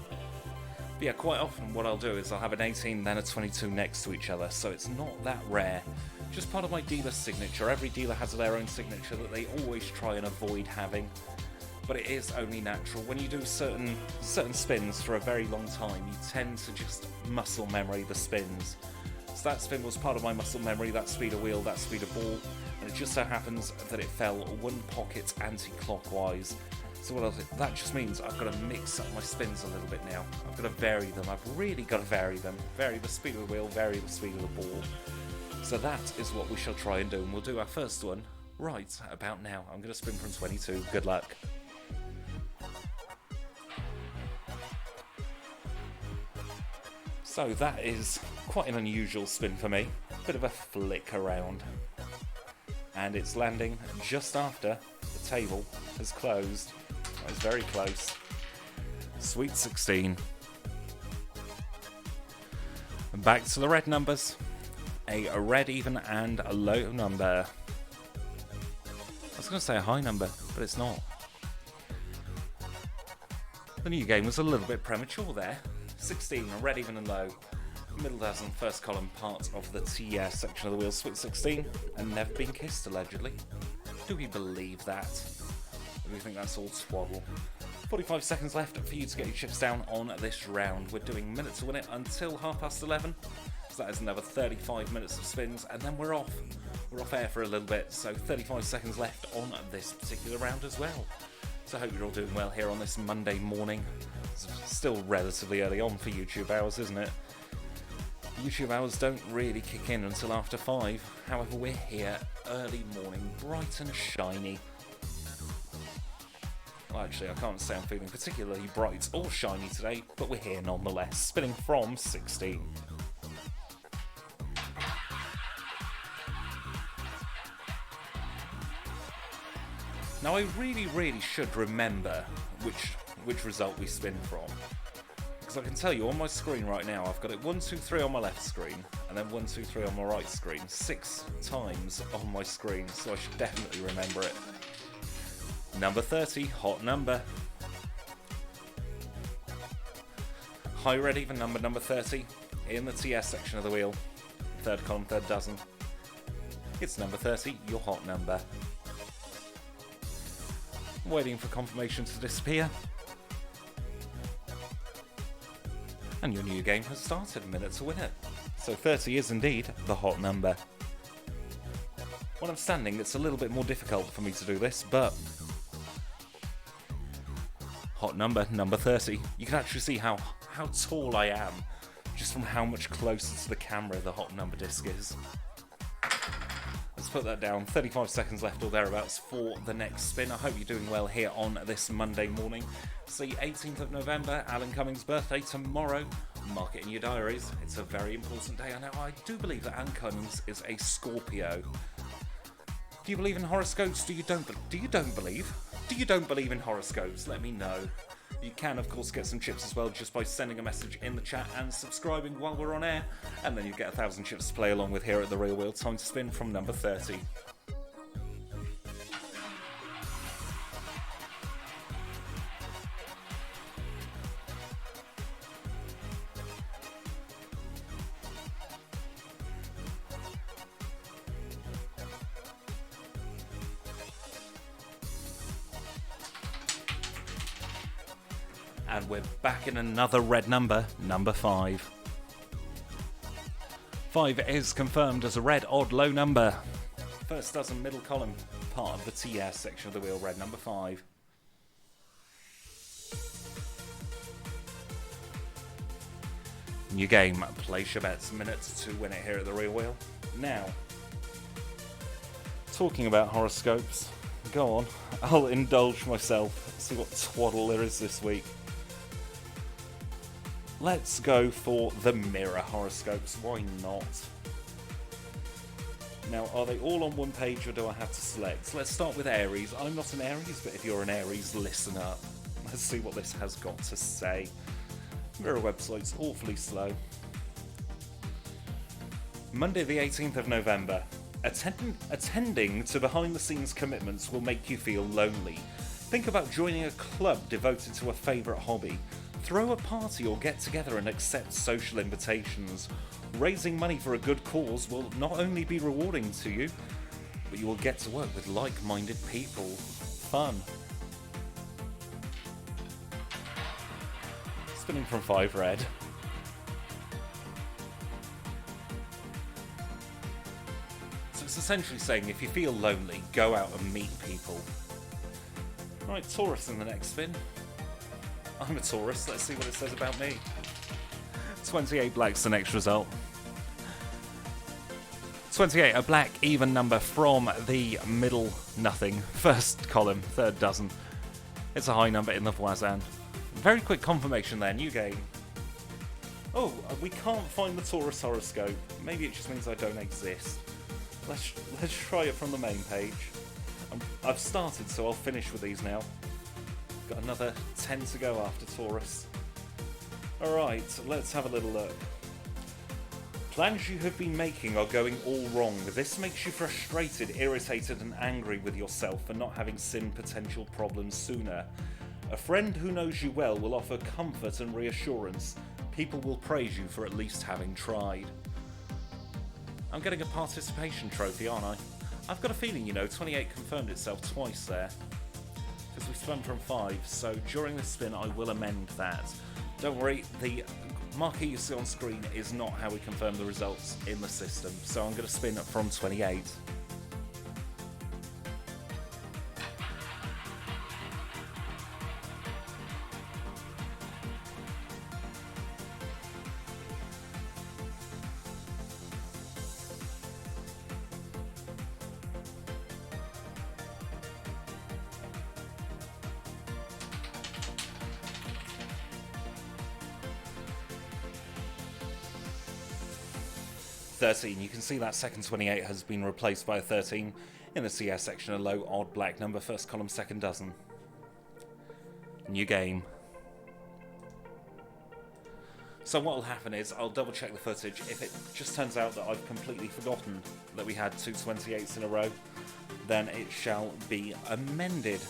But yeah, quite often what I'll do is I'll have an 18 then a 22 next to each other, so it's not that rare. Just part of my dealer signature. Every dealer has their own signature that they always try and avoid having, but it is only natural. When you do certain spins for a very long time, you tend to just muscle memory the spins. So that spin was part of my muscle memory, that speed of wheel, that speed of ball, and it just so happens that it fell one pocket anti-clockwise. So what else? That just means I've got to mix up my spins a little bit now. I've got to vary them. I've really got to vary them. Vary the speed of the wheel, vary the speed of the ball. So that is what we shall try and do, and we'll do our first one right about now. I'm going to spin from 22. Good luck. So that is quite an unusual spin for me. Bit of a flick around. And it's landing just after the table has closed. That is very close. Sweet 16. And back to the red numbers. A red even and a low number. I was going to say a high number, but it's not. The new game was a little bit premature there. 16, a red even and low. Middle dozen, first column, part of the TS section of the wheel. Sweet 16, and never been kissed allegedly. Do we believe that? Do we think that's all twaddle? 45 seconds left for you to get your chips down on this round. We're doing minutes to win it until 11:30. So that is another 35 minutes of spins, and then we're off. We're off air for a little bit, so 35 seconds left on this particular round as well. So I hope you're all doing well here on this Monday morning. It's still relatively early on for YouTube hours, isn't it? YouTube hours don't really kick in until after 5. However, we're here early morning, bright and shiny. Well, actually, I can't say I'm feeling particularly bright or shiny today, but we're here nonetheless, spinning from 16. Now, I really should remember which result we spin from. Because I can tell you on my screen right now, I've got it 1, 2, 3 on my left screen, and then 1, 2, 3 on my right screen. 6 times on my screen, so I should definitely remember it. Number 30, hot number. High red even number 30 in the TS section of the wheel. Third column, third dozen. It's number 30, your hot number. Waiting for confirmation to disappear. And your new game has started, a minute to win it. So 30 is indeed the hot number. When I'm standing, it's a little bit more difficult for me to do this, but... Hot number 30. You can actually see how tall I am, just from how much closer to the camera the hot number disc is. Let's put that down. 35 seconds left or thereabouts for the next spin. I hope you're doing well here on this Monday morning. It's the 18th of November, Alan Cummings' birthday tomorrow. Mark it in your diaries. It's a very important day. I know I do believe that Alan Cummings is a Scorpio. Do you believe in horoscopes? Do you don't believe? Do you don't believe in horoscopes? Let me know. You can, of course, get some chips as well just by sending a message in the chat and subscribing while we're on air. And then you get 1,000 chips to play along with here at the Real Wheel. Time to spin from number 30. And we're back in another red number, number 5. 5 is confirmed as a red odd low number. First dozen middle column, part of the TS section of the wheel, red number 5. New game, place your bets, minutes to win it here at the Real Wheel. Now, talking about horoscopes, go on, I'll indulge myself, see what twaddle there is this week. Let's go for the mirror horoscopes, why not? Now, are they all on one page or do I have to select? Let's start with Aries. I'm not an Aries, but if you're an Aries, listen up. Let's see what this has got to say. Mirror website's awfully slow. Monday the 18th of November. Attending to behind-the-scenes commitments will make you feel lonely. Think about joining a club devoted to a favourite hobby. Throw a party or get together and accept social invitations. Raising money for a good cause will not only be rewarding to you, but you will get to work with like-minded people. Fun. Spinning from 5 red. So it's essentially saying if you feel lonely, go out and meet people. Right, Taurus in the next spin. I'm a Taurus, let's see what it says about me. 28 black's the next result. 28, a black even number from the middle nothing. First column, third dozen. It's a high number in the Voisin. Very quick confirmation there, new game. Oh, we can't find the Taurus horoscope. Maybe it just means I don't exist. Let's try it from the main page. I've started, so I'll finish with these now. Got another 10 to go after Taurus. Alright, let's have a little look. Plans you have been making are going all wrong. This makes you frustrated, irritated and angry with yourself for not having seen potential problems sooner. A friend who knows you well will offer comfort and reassurance. People will praise you for at least having tried. I'm getting a participation trophy, aren't I? I've got a feeling, 28 confirmed itself twice there. Because we spun from 5, so during this spin I will amend that. Don't worry, the marquee you see on screen is not how we confirm the results in the system, so I'm going to spin from 28. You can see that second 28 has been replaced by a 13 in the CS section, a low odd black number, first column, second dozen. New game. So what will happen is I'll double check the footage. If it just turns out that I've completely forgotten that we had two 28s in a row, then it shall be amended.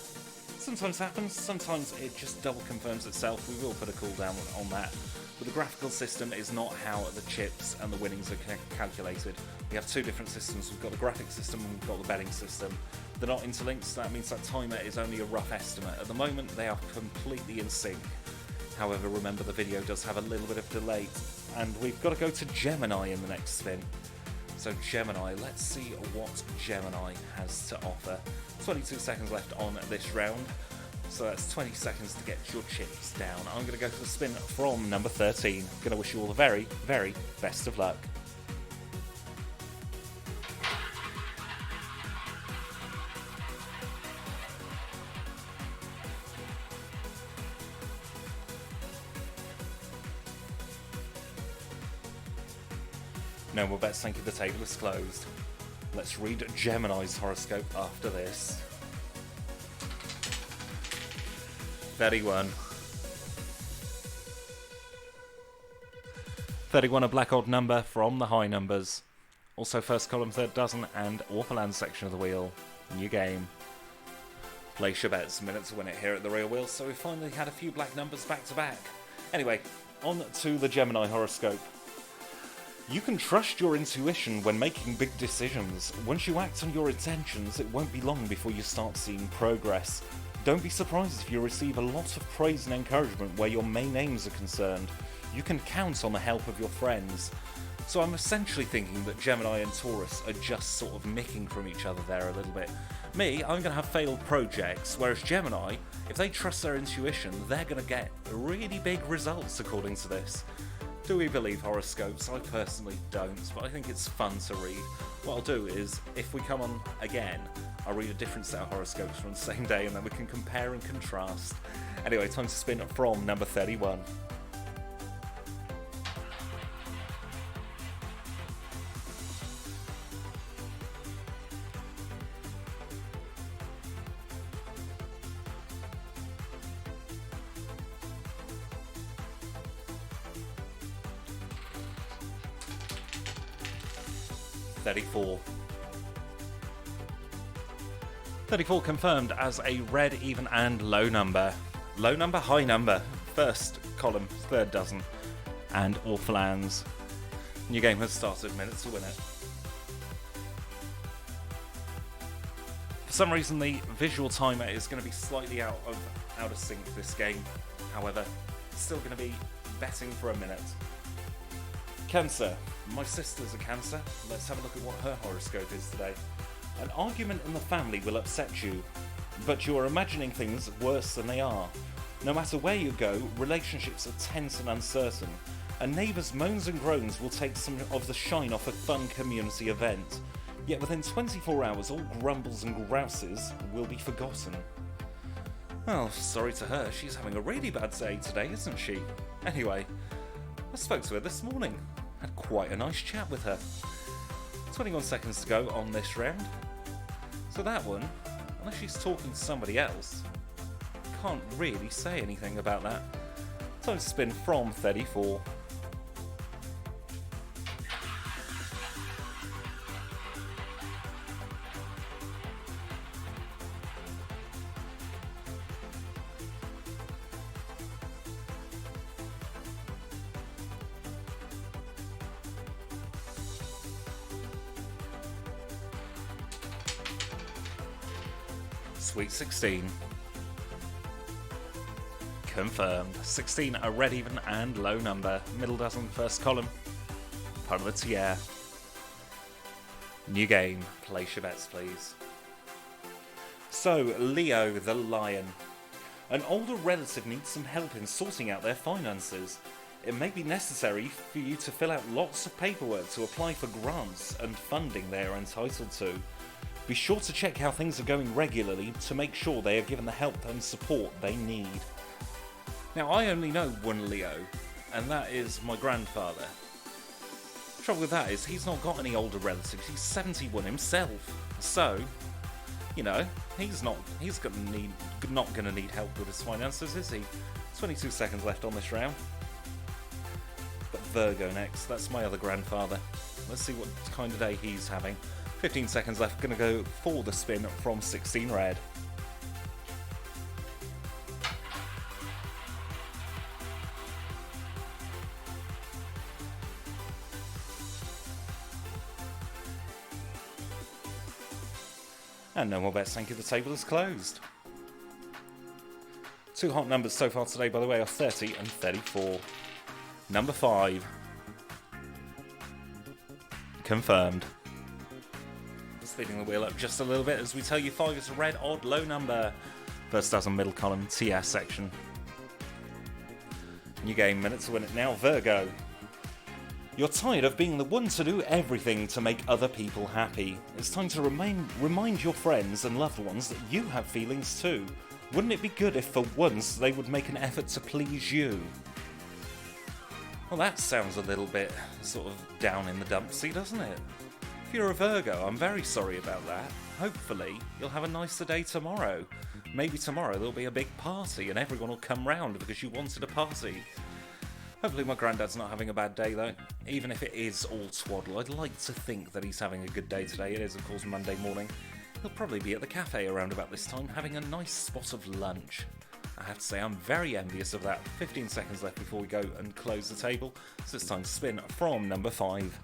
Sometimes happens, sometimes it just double confirms itself. We will put a cooldown on that but the graphical system is not how the chips and the winnings are calculated. We have two different systems. We've got the graphic system and we've got the betting system. They're not interlinked, so that means that timer is only a rough estimate. At the moment, they are completely in sync. However, remember the video does have a little bit of delay, and we've got to go to Gemini in the next spin. So Gemini, let's see what Gemini has to offer. 22 seconds left on this round, so that's 20 seconds to get your chips down. I'm going to go for the spin from number 13. Going to wish you all the very, very best of luck. No more bets, thank you, the table is closed. Let's read Gemini's horoscope after this. 31. 31, a black odd number from the high numbers. Also first column, third dozen, and Orphaland section of the wheel. New game. Place your bets, minute to win it here at the Real Wheel, so we finally had a few black numbers back to back. Anyway, on to the Gemini horoscope. You can trust your intuition when making big decisions. Once you act on your intentions, it won't be long before you start seeing progress. Don't be surprised if you receive a lot of praise and encouragement where your main aims are concerned. You can count on the help of your friends. So I'm essentially thinking that Gemini and Taurus are just sort of nicking from each other there a little bit. Me, I'm going to have failed projects, whereas Gemini, if they trust their intuition, they're going to get really big results according to this. Do we believe horoscopes? I personally don't, but I think it's fun to read. What I'll do is, if we come on again, I'll read a different set of horoscopes from the same day and then we can compare and contrast. Anyway, time to spin from number 31. $34. 34 confirmed as a red, even, and low number. Low number, high number. First column, third dozen, and Orphalands. New game has started, minutes to win it. For some reason, the visual timer is going to be slightly out of sync this game. However, it's still going to be betting for a minute. Cancer. My sister's a Cancer. Let's have a look at what her horoscope is today. An argument in the family will upset you, but you are imagining things worse than they are. No matter where you go, relationships are tense and uncertain. A neighbour's moans and groans will take some of the shine off a fun community event. Yet within 24 hours, all grumbles and grouses will be forgotten. Well, sorry to her, she's having a really bad day today, isn't she? Anyway, I spoke to her this morning. Had quite a nice chat with her. 21 seconds to go on this round. So that one, unless she's talking to somebody else, can't really say anything about that. Time to spin from 34. Sweet 16. Confirmed. 16, a red, even, and low number. Middle dozen, first column. Part of the tier. New game. Place your bets, please. So, Leo the Lion. An older relative needs some help in sorting out their finances. It may be necessary for you to fill out lots of paperwork to apply for grants and funding they are entitled to. Be sure to check how things are going regularly to make sure they are given the help and support they need. Now, I only know one Leo, and that is my grandfather. The trouble with that is he's not got any older relatives. He's 71 himself. So, you know, he's not going to need help with his finances, is he? 22 seconds left on this round. Got Virgo next. That's my other grandfather. Let's see what kind of day he's having. 15 seconds left, going to go for the spin from 16 red. And no more bets, thank you, the table is closed. Two hot numbers so far today, by the way, are 30 and 34. Number 5. Confirmed. Speeding the wheel up just a little bit as we tell you 5 is a red odd low number. First dozen middle column TS section. New game, minute to win it now, Virgo. You're tired of being the one to do everything to make other people happy. It's time to remind your friends and loved ones that you have feelings too. Wouldn't it be good if for once they would make an effort to please you? Well, that sounds a little bit sort of down in the dumpsy, doesn't it? If you're a Virgo, I'm very sorry about that. Hopefully, you'll have a nicer day tomorrow. Maybe tomorrow there'll be a big party and everyone will come round because you wanted a party. Hopefully my granddad's not having a bad day though. Even if it is all twaddle, I'd like to think that he's having a good day today. It is, of course, Monday morning. He'll probably be at the cafe around about this time, having a nice spot of lunch. I have to say, I'm very envious of that. 15 seconds left before we go and close the table, so it's time to spin from number 5.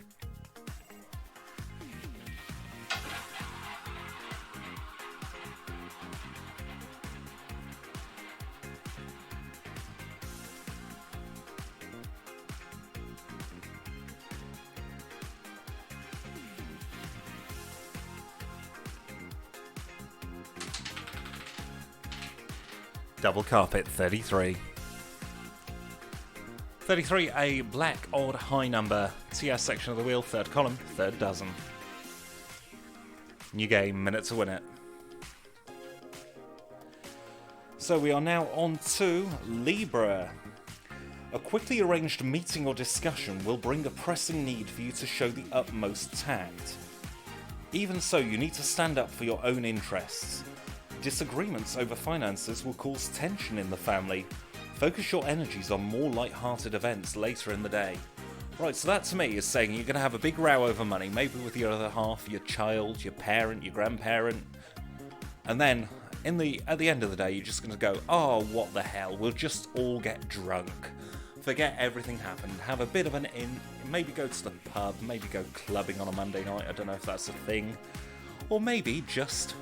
Double carpet, 33. 33, a black odd high number. TS section of the wheel, third column, third dozen. New game, minute to win it. So we are now on to Libra. A quickly arranged meeting or discussion will bring a pressing need for you to show the utmost tact. Even so, you need to stand up for your own interests. Disagreements over finances will cause tension in the family. Focus your energies on more light-hearted events later in the day. Right, so that to me is saying you're going to have a big row over money, maybe with your other half, your child, your parent, your grandparent. And then, at the end of the day, you're just going to go, oh, what the hell, we'll just all get drunk. Forget everything happened, have a bit of an maybe go to the pub, maybe go clubbing on a Monday night, I don't know if that's a thing. Or maybe just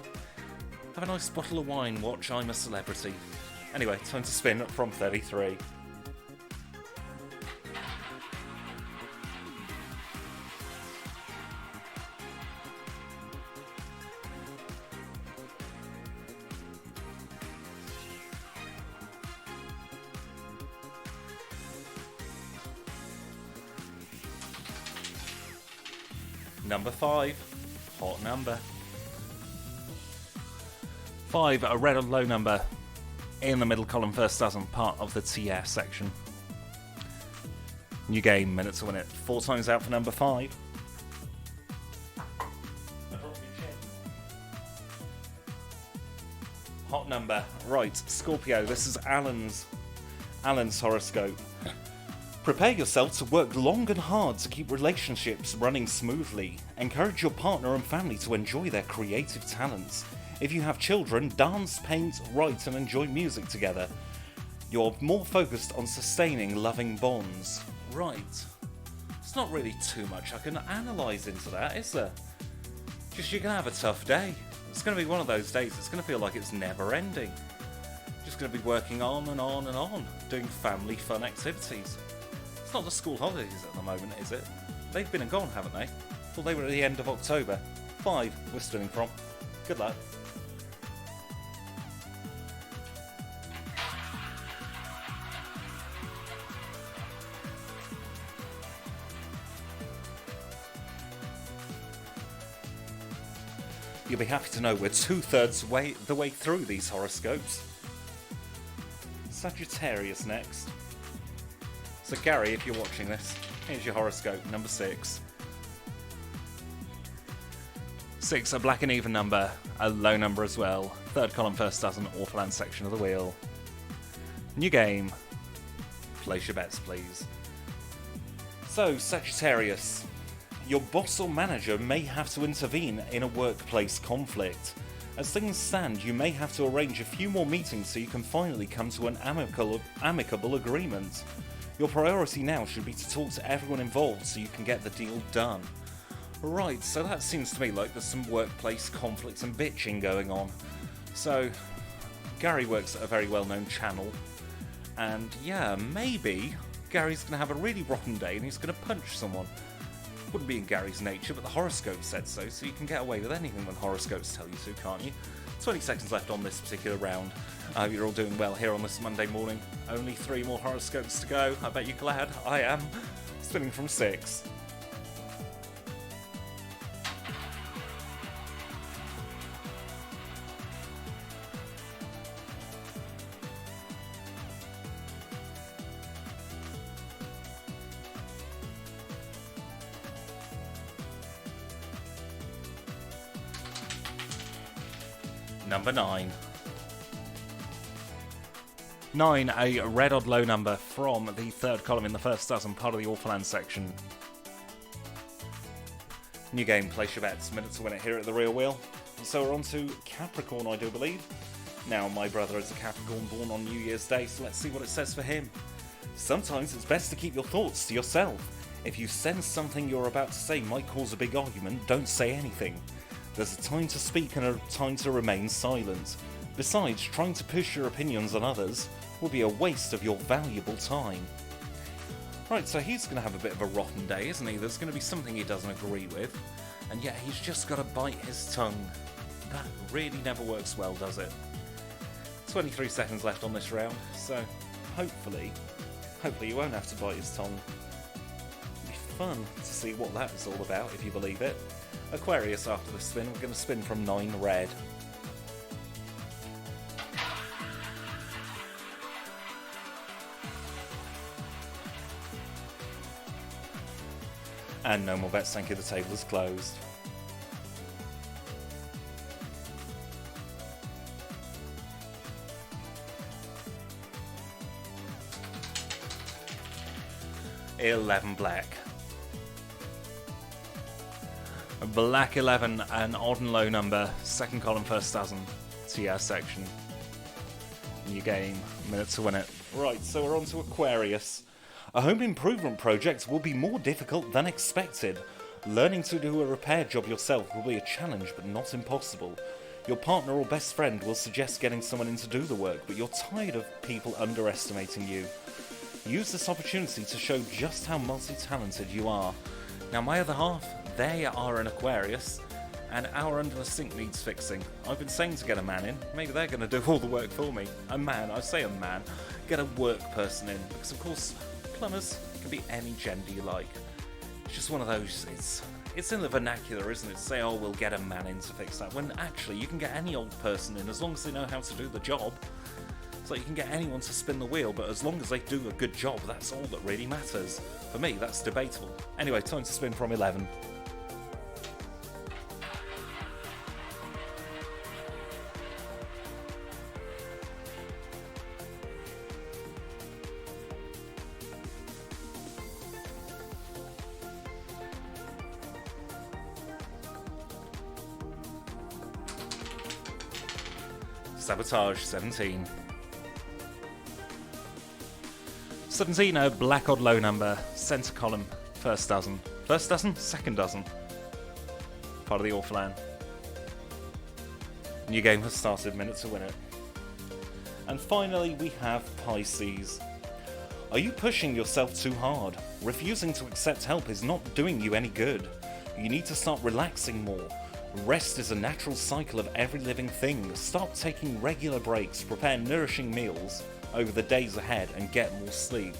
have a nice bottle of wine, watch I'm a Celebrity. Anyway, time to spin from 33. Number 5, hot number. 5, a red or low number. In the middle column, first dozen, part of the TS section. New game, minute to win it. 4 times out for number 5. Hot number. Right, Scorpio, this is Alan's horoscope. Prepare yourself to work long and hard to keep relationships running smoothly. Encourage your partner and family to enjoy their creative talents. If you have children, dance, paint, write and enjoy music together. You're more focused on sustaining loving bonds. Right. It's not really too much I can analyse into that, is there? Just you're going to have a tough day. It's going to be one of those days, it's going to feel like it's never ending. Just going to be working on and on and on, doing family fun activities. It's not the school holidays at the moment, is it? They've been and gone, haven't they? Thought they were at the end of October. 5 we're spinning from. Good luck. You'll be happy to know we're 2/3 the way through these horoscopes. Sagittarius next. So Gary, if you're watching this, here's your horoscope, number 6. 6, a black and even number, a low number as well. Third column, first dozen, Orphaland section of the wheel. New game. Place your bets, please. So, Sagittarius. Your boss or manager may have to intervene in a workplace conflict. As things stand, you may have to arrange a few more meetings so you can finally come to an amicable agreement. Your priority now should be to talk to everyone involved so you can get the deal done. Right, so that seems to me like there's some workplace conflicts and bitching going on. So, Gary works at a very well-known channel, and yeah, maybe Gary's going to have a really rotten day and he's going to punch someone. Wouldn't be in Gary's nature, but the horoscope said so you can get away with anything when horoscopes tell you to, can't you? 20 seconds left on this particular round. I hope you're all doing well here on this Monday morning. Only 3 more horoscopes to go. I bet you're glad. I am. Spinning from 6. Number 9. 9, a red odd low number from the third column in the first dozen, part of the Orphaland section. New game, place your bets, minute to win it here at the Real Wheel. So we're on to Capricorn, I do believe. Now, my brother is a Capricorn born on New Year's Day, so let's see what it says for him. Sometimes it's best to keep your thoughts to yourself. If you sense something you're about to say might cause a big argument, don't say anything. There's a time to speak and a time to remain silent. Besides, trying to push your opinions on others will be a waste of your valuable time. Right, so he's going to have a bit of a rotten day, isn't he? There's going to be something he doesn't agree with, and yet he's just got to bite his tongue. That really never works well, does it? 23 seconds left on this round, so hopefully he won't have to bite his tongue. It'll be fun to see what that is all about, if you believe it. Aquarius, after the spin, we're going to spin from 9 red. And no more bets, thank you, the table is closed. $11 black. Black 11, an odd and low number, second column, first dozen, TR section. New game, minute to win it. Right, so we're on to Aquarius. A home improvement project will be more difficult than expected. Learning to do a repair job yourself will be a challenge, but not impossible. Your partner or best friend will suggest getting someone in to do the work, but you're tired of people underestimating you. Use this opportunity to show just how multi-talented you are. Now, my other half, they are an Aquarius, and our under the sink needs fixing. I've been saying to get a man in. Maybe they're going to do all the work for me. A man, I say a man. Get a work person in, because of course, plumbers can be any gender you like. It's just one of those, it's in the vernacular, isn't it? To say, oh, we'll get a man in to fix that, when actually you can get any old person in as long as they know how to do the job. It's like you can get anyone to spin the wheel, but as long as they do a good job, that's all that really matters. For me, that's debatable. Anyway, time to spin from 11. Sabotage, 17. 17, a black odd low number, centre column, first dozen. First dozen? Second dozen. Part of the Orphaland. New game has started, minute to win it. And finally we have Pisces. Are you pushing yourself too hard? Refusing to accept help is not doing you any good. You need to start relaxing more. Rest is a natural cycle of every living thing. Start taking regular breaks, prepare nourishing meals over the days ahead, and get more sleep.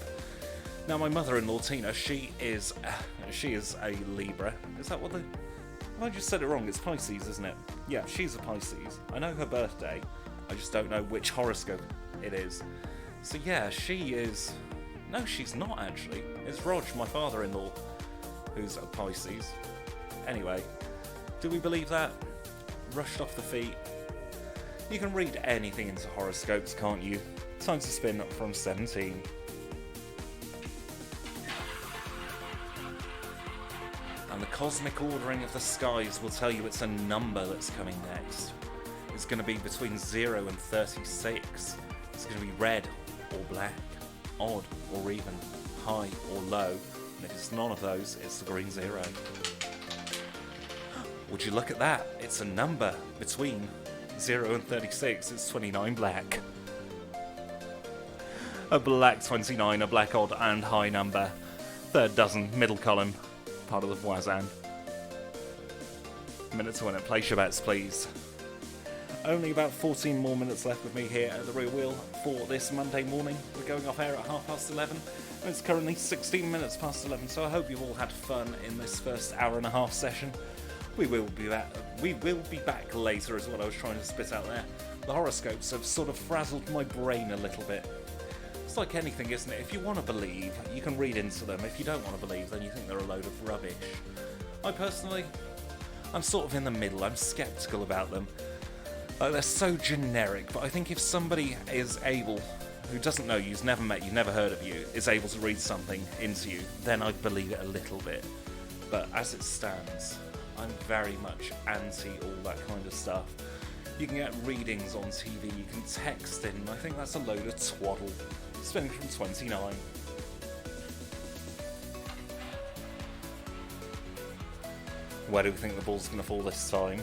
Now, my mother-in-law Tina, she is a Libra. Is that what the? I just said it wrong. It's Pisces, isn't it? Yeah, she's a Pisces. I know her birthday. I just don't know which horoscope it is. So yeah, she is. No, she's not actually. It's Rog, my father-in-law, who's a Pisces. Anyway. Do we believe that? Rushed off the feet. You can read anything into horoscopes, can't you? Time to spin from 17. And the cosmic ordering of the skies will tell you it's a number that's coming next. It's going to be between 0 and 36. It's going to be red or black, odd or even, high or low. And if it's none of those, it's the green 0. Would you look at that? It's a number between 0 and 36. It's 29 black. A black 29, a black odd and high number. Third dozen, middle column, part of the Voisin. Minute to win it. Place your bets, please. Only about 14 more minutes left with me here at the Real Wheel for this Monday morning. We're going off air at 11:30, and it's currently 16 minutes past 11, so I hope you've all had fun in this first hour and a half session. We will be back later, is what I was trying to spit out there. The horoscopes have sort of frazzled my brain a little bit. It's like anything, isn't it? If you want to believe, you can read into them. If you don't want to believe, then you think they're a load of rubbish. I'm sort of in the middle. I'm sceptical about them. They're so generic, but I think if somebody is able, who doesn't know you, who's never met you, never heard of you, is able to read something into you, then I'd believe it a little bit. But as it stands, I'm very much anti all that kind of stuff. You can get readings on TV, you can text in, I think that's a load of twaddle. Spinning from 29. Where do we think the ball's going to fall this time?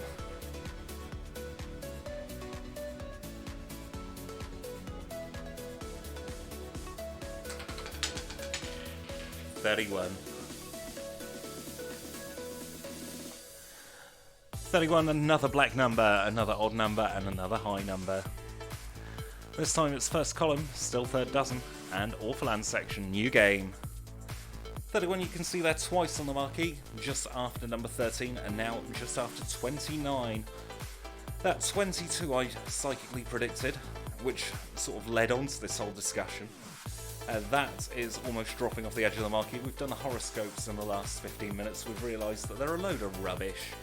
$31. 31, another black number, another odd number, and another high number. This time it's first column, still third dozen, and Orphaland section, new game. 31 you can see there twice on the marquee, just after number 13, and now just after 29. That 22 I psychically predicted, which sort of led on to this whole discussion. That is almost dropping off the edge of the marquee. We've done the horoscopes in the last 15 minutes, we've realised that they're a load of rubbish.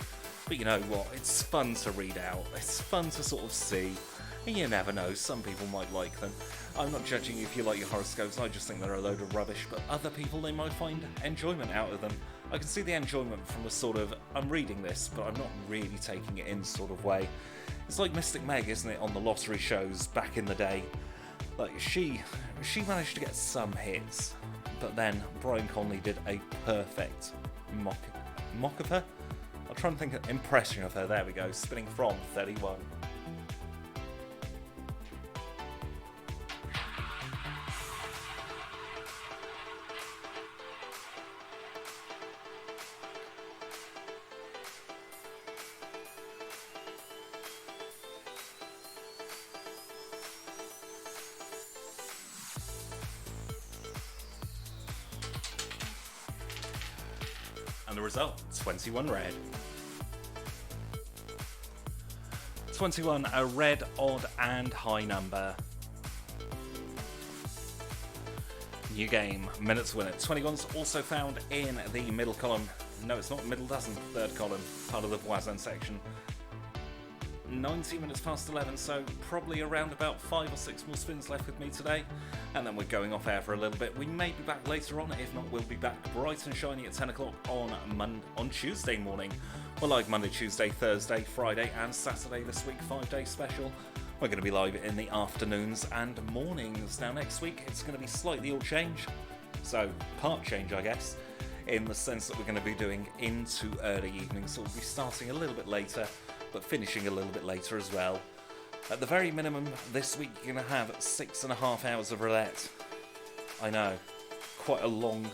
But you know what, it's fun to read out, it's fun to sort of see, and you never know, some people might like them. I'm not judging you if you like your horoscopes, I just think they're a load of rubbish, but other people, they might find enjoyment out of them. I can see the enjoyment from a sort of, I'm reading this, but I'm not really taking it in sort of way. It's like Mystic Meg, isn't it, on the lottery shows back in the day. Like, she managed to get some hits, but then Brian Conley did a perfect mock of her? I'll try and think of impression of her. There we go, spinning from 31. And the result, 21 red. 21, a red, odd and high number. New game, minutes win it. 21's also found in the middle column. No, it's not middle dozen, third column, part of the Voisin section. 19 minutes past 11, so probably around about 5 or 6 more spins left with me today, and then we're going off air for a little bit. We may be back later on, if not we'll be back bright and shiny at 10 o'clock on Tuesday morning. We're live Monday, Tuesday, Thursday, Friday and Saturday this week, 5-day special. We're going to be live in the afternoons and mornings. Now next week it's going to be slightly all change, so part change I guess, in the sense that we're going to be doing into early evening, so we'll be starting a little bit later but finishing a little bit later as well. At the very minimum, this week you're going to have 6.5 hours of roulette. I know, quite a long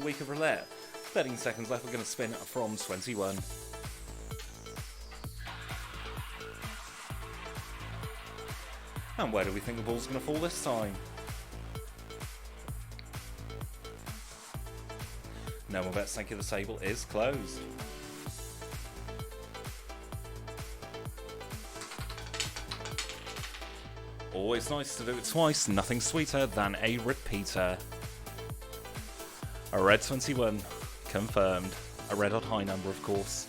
week of roulette. 13 seconds left, we're going to spin from 21. And where do we think the ball's going to fall this time? No more bets, thank you, the table is closed. Always nice to do it twice, nothing sweeter than a repeater. A red 21, confirmed. A red odd high number, of course.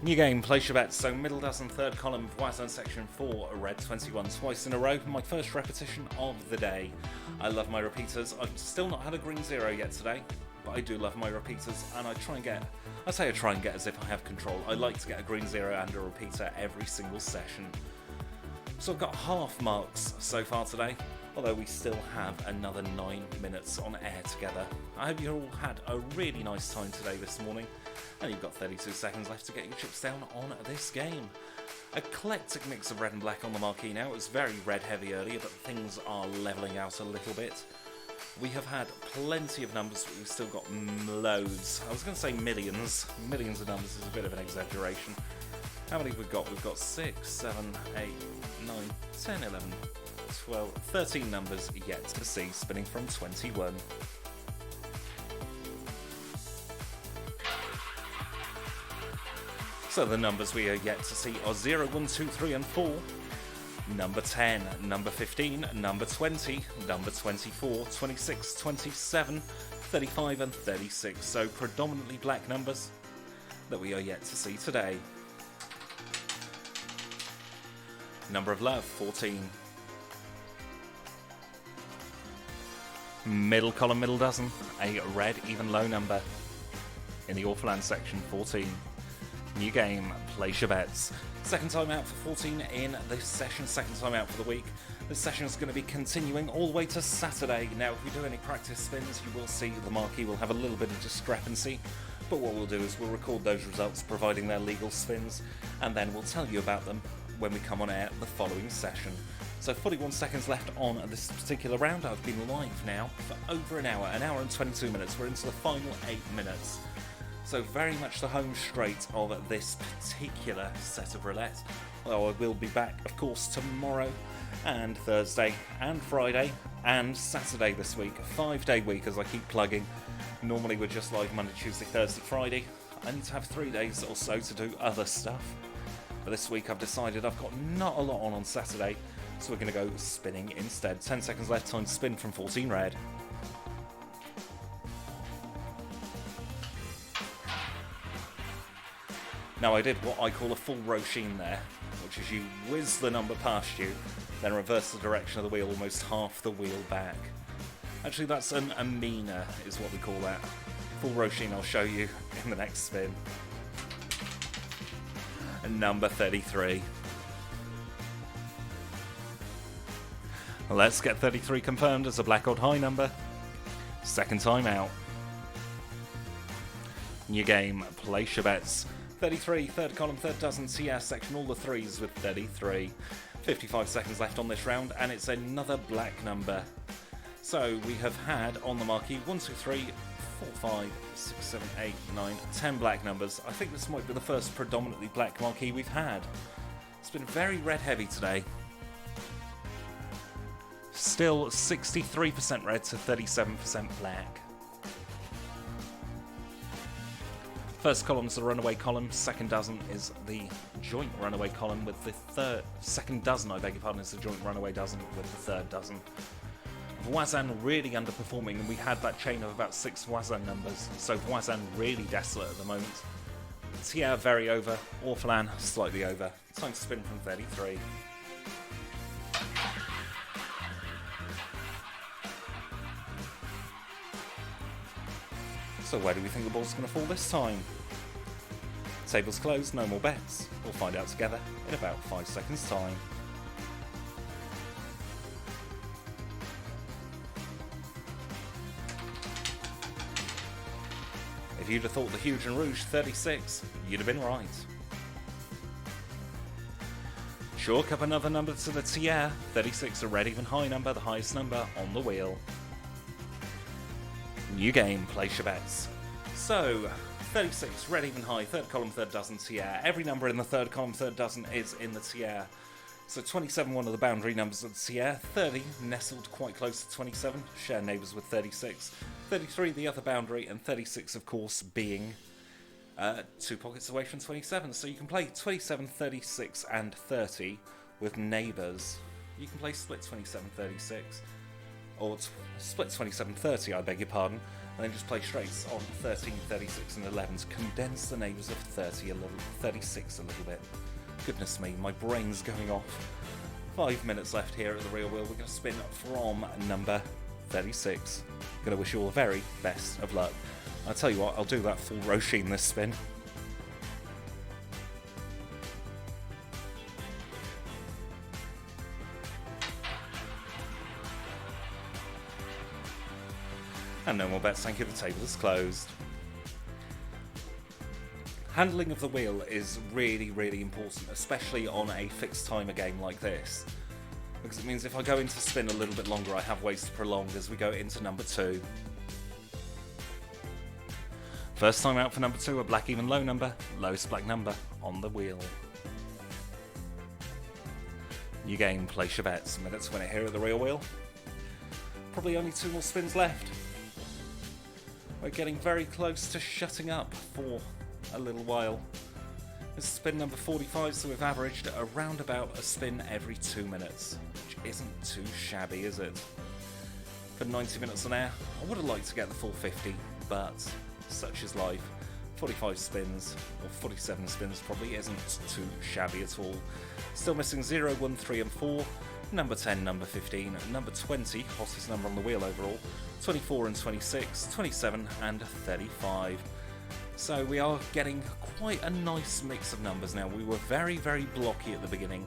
New game, place your bets. So middle dozen, third column, Voisin section 4, a red 21 twice in a row. My first repetition of the day. I love my repeaters. I've still not had a green 0 yet today, but I do love my repeaters, and I try and get as if I have control. I like to get a green 0 and a repeater every single session. So I've got half marks so far today. although we still have another 9 minutes on air together. I hope you all had a really nice time today this morning, and you've got 32 seconds left to get your chips down on this game. Eclectic mix of red and black on the marquee now. It was very red heavy earlier, but things are levelling out a little bit. We have had plenty of numbers, but we've still got loads. I was going to say millions. Millions of numbers is a bit of an exaggeration. How many have we got? We've got 6, 7, 8, 9, 10, 11, 12, 13 numbers yet to see, spinning from 21. So the numbers we are yet to see are 0, 1, 2, 3 and 4. Number 10, number 15, number 20, number 24, 26, 27, 35 and 36. So predominantly black numbers that we are yet to see today. Number of love, 14. Middle column, middle dozen, a red even low number. In the Orphaland section, 14. New game, place your bets. Second time out for 14 in this session, second time out for the week. This session is going to be continuing all the way to Saturday. Now, if we do any practice spins, you will see the marquee will have a little bit of discrepancy. But what we'll do is we'll record those results, providing they're legal spins, and then we'll tell you about them when we come on air the following session. So 41 seconds left on this particular round. I've been live now for over an hour and 22 minutes. We're into the final 8 minutes. So very much the home straight of this particular set of roulette. Although I will be back, of course, tomorrow and Thursday and Friday and Saturday this week. A 5-day week, as I keep plugging. Normally we're just live Monday, Tuesday, Thursday, Friday. I need to have 3 days or so to do other stuff. But this week I've decided I've got not a lot on Saturday, so we're going to go spinning instead. 10 seconds left, time to spin from 14 red. Now I did what I call a full Roisin there, which is you whiz the number past you, then reverse the direction of the wheel almost half the wheel back. Actually that's an Amina is what we call that. Full Roisin I'll show you in the next spin. And number 33. Let's get 33 confirmed as a black odd high number. Second time out. New game, place your bets. 33, third column, third dozen, CS section, all the threes with 33. 55 seconds left on this round, and it's another black number. So we have had on the marquee 1, 2, 3, 4, 5, 6, 7, 8, 9, 10 black numbers. I think this might be the first predominantly black marquee we've had. It's been very red heavy today. Still 63% red to 37% black. First column is the runaway column, second dozen is the joint runaway column with the second dozen, I beg your pardon, is the joint runaway dozen with the third dozen. Voisin really underperforming, and we had that chain of about 6 Voisin numbers, so Voisin really desolate at the moment. Tia very over, Orphaland slightly over. Time to spin from 33. So where do we think the ball's going to fall this time? Table's closed, no more bets. We'll find out together in about 5 seconds' time. If you'd have thought the huge and rouge 36, you'd have been right. Chalk up another number to the tier. 36, a red even high number, the highest number on the wheel. New game, place your bets. So, 36, red even high, third column, third dozen, tier. Every number in the third column, third dozen is in the tier. So 27, one of the boundary numbers of the tier. 30, nestled quite close to 27, share neighbours with 36. 33, the other boundary, and 36, of course, being 2 pockets away from 27. So you can play 27, 36, and 30 with neighbours. You can play split 27, 36. Or split 27, 30, I beg your pardon, and then just play straights on 13, 36 and 11 to condense the neighbours of 36 a little bit. Goodness me, my brain's going off. 5 minutes left here at the real wheel. We're going to spin from number 36. Going to wish you all the very best of luck. I'll tell you what, I'll do that full Roisin this spin. And no more bets, thank you, the table is closed. Handling of the wheel is really, really important, especially on a fixed timer game like this. Because it means if I go into spin a little bit longer, I have ways to prolong as we go into number 2. First time out for number 2, a black even low number, lowest black number on the wheel. New game, place your bets, minutes win it here at the real wheel. Probably only 2 more spins left. We're getting very close to shutting up for a little while. This is spin number 45, so we've averaged around about a spin every 2 minutes, which isn't too shabby, is it? For 90 minutes on air, I would have liked to get the full 50, but such is life. 45 spins, or 47 spins probably isn't too shabby at all. Still missing 0, 1, 3 and 4, number 10, number 15, number 20, hottest number on the wheel overall, 24 and 26, 27 and 35. So we are getting quite a nice mix of numbers now. We were very, very blocky at the beginning,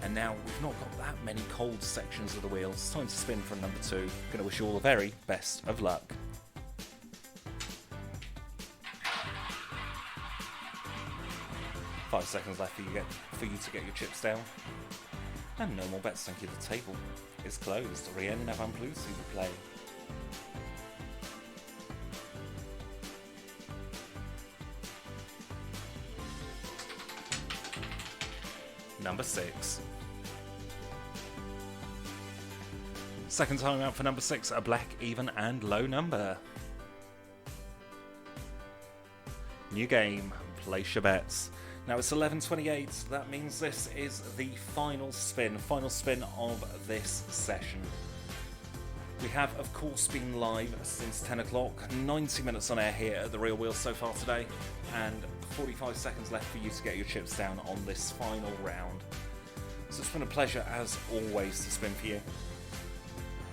and now we've not got that many cold sections of the wheel. It's time to spin from number 2. Going to wish you all the very best of luck. Five seconds left for you to get your chips down. And no more bets, thank you. The table is closed. Rien n'avant plus, s'il vous plaît. Number 6. Second time out for number 6, a black, even and low number. New game, place your bets. Now it's 11:28, that means this is the final spin of this session. We have, of course, been live since 10 o'clock, 90 minutes on air here at the Real Wheel so far today, and 45 seconds left for you to get your chips down on this final round. So it's been a pleasure, as always, to spin for you.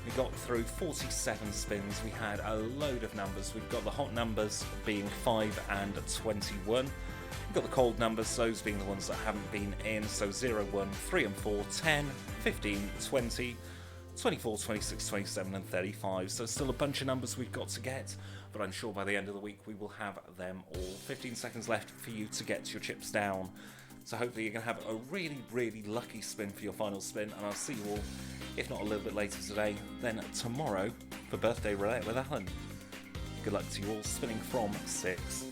We got through 47 spins, we had a load of numbers. We've got the hot numbers being 5 and 21. We've got the cold numbers, those being the ones that haven't been in, so 0, 1, 3 and 4, 10, 15, 20, 24, 26, 27 and 35. So still a bunch of numbers we've got to get, but I'm sure by the end of the week we will have them all. 15 seconds left for you to get your chips down. So hopefully you're going to have a really, really lucky spin for your final spin, and I'll see you all, if not a little bit later today, then tomorrow for Birthday Roulette with Alan. Good luck to you all, spinning from 6.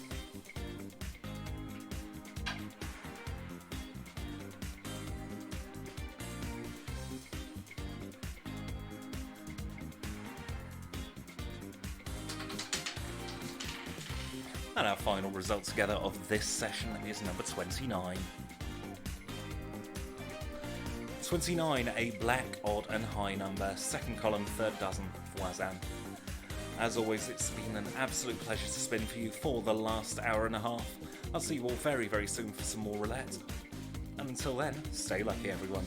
And our final result together of this session is number 29. 29, a black, odd and high number, second column, third dozen, Voisin. As always, it's been an absolute pleasure to spin for you for the last hour and a half. I'll see you all very, very soon for some more roulette. And until then, stay lucky everyone.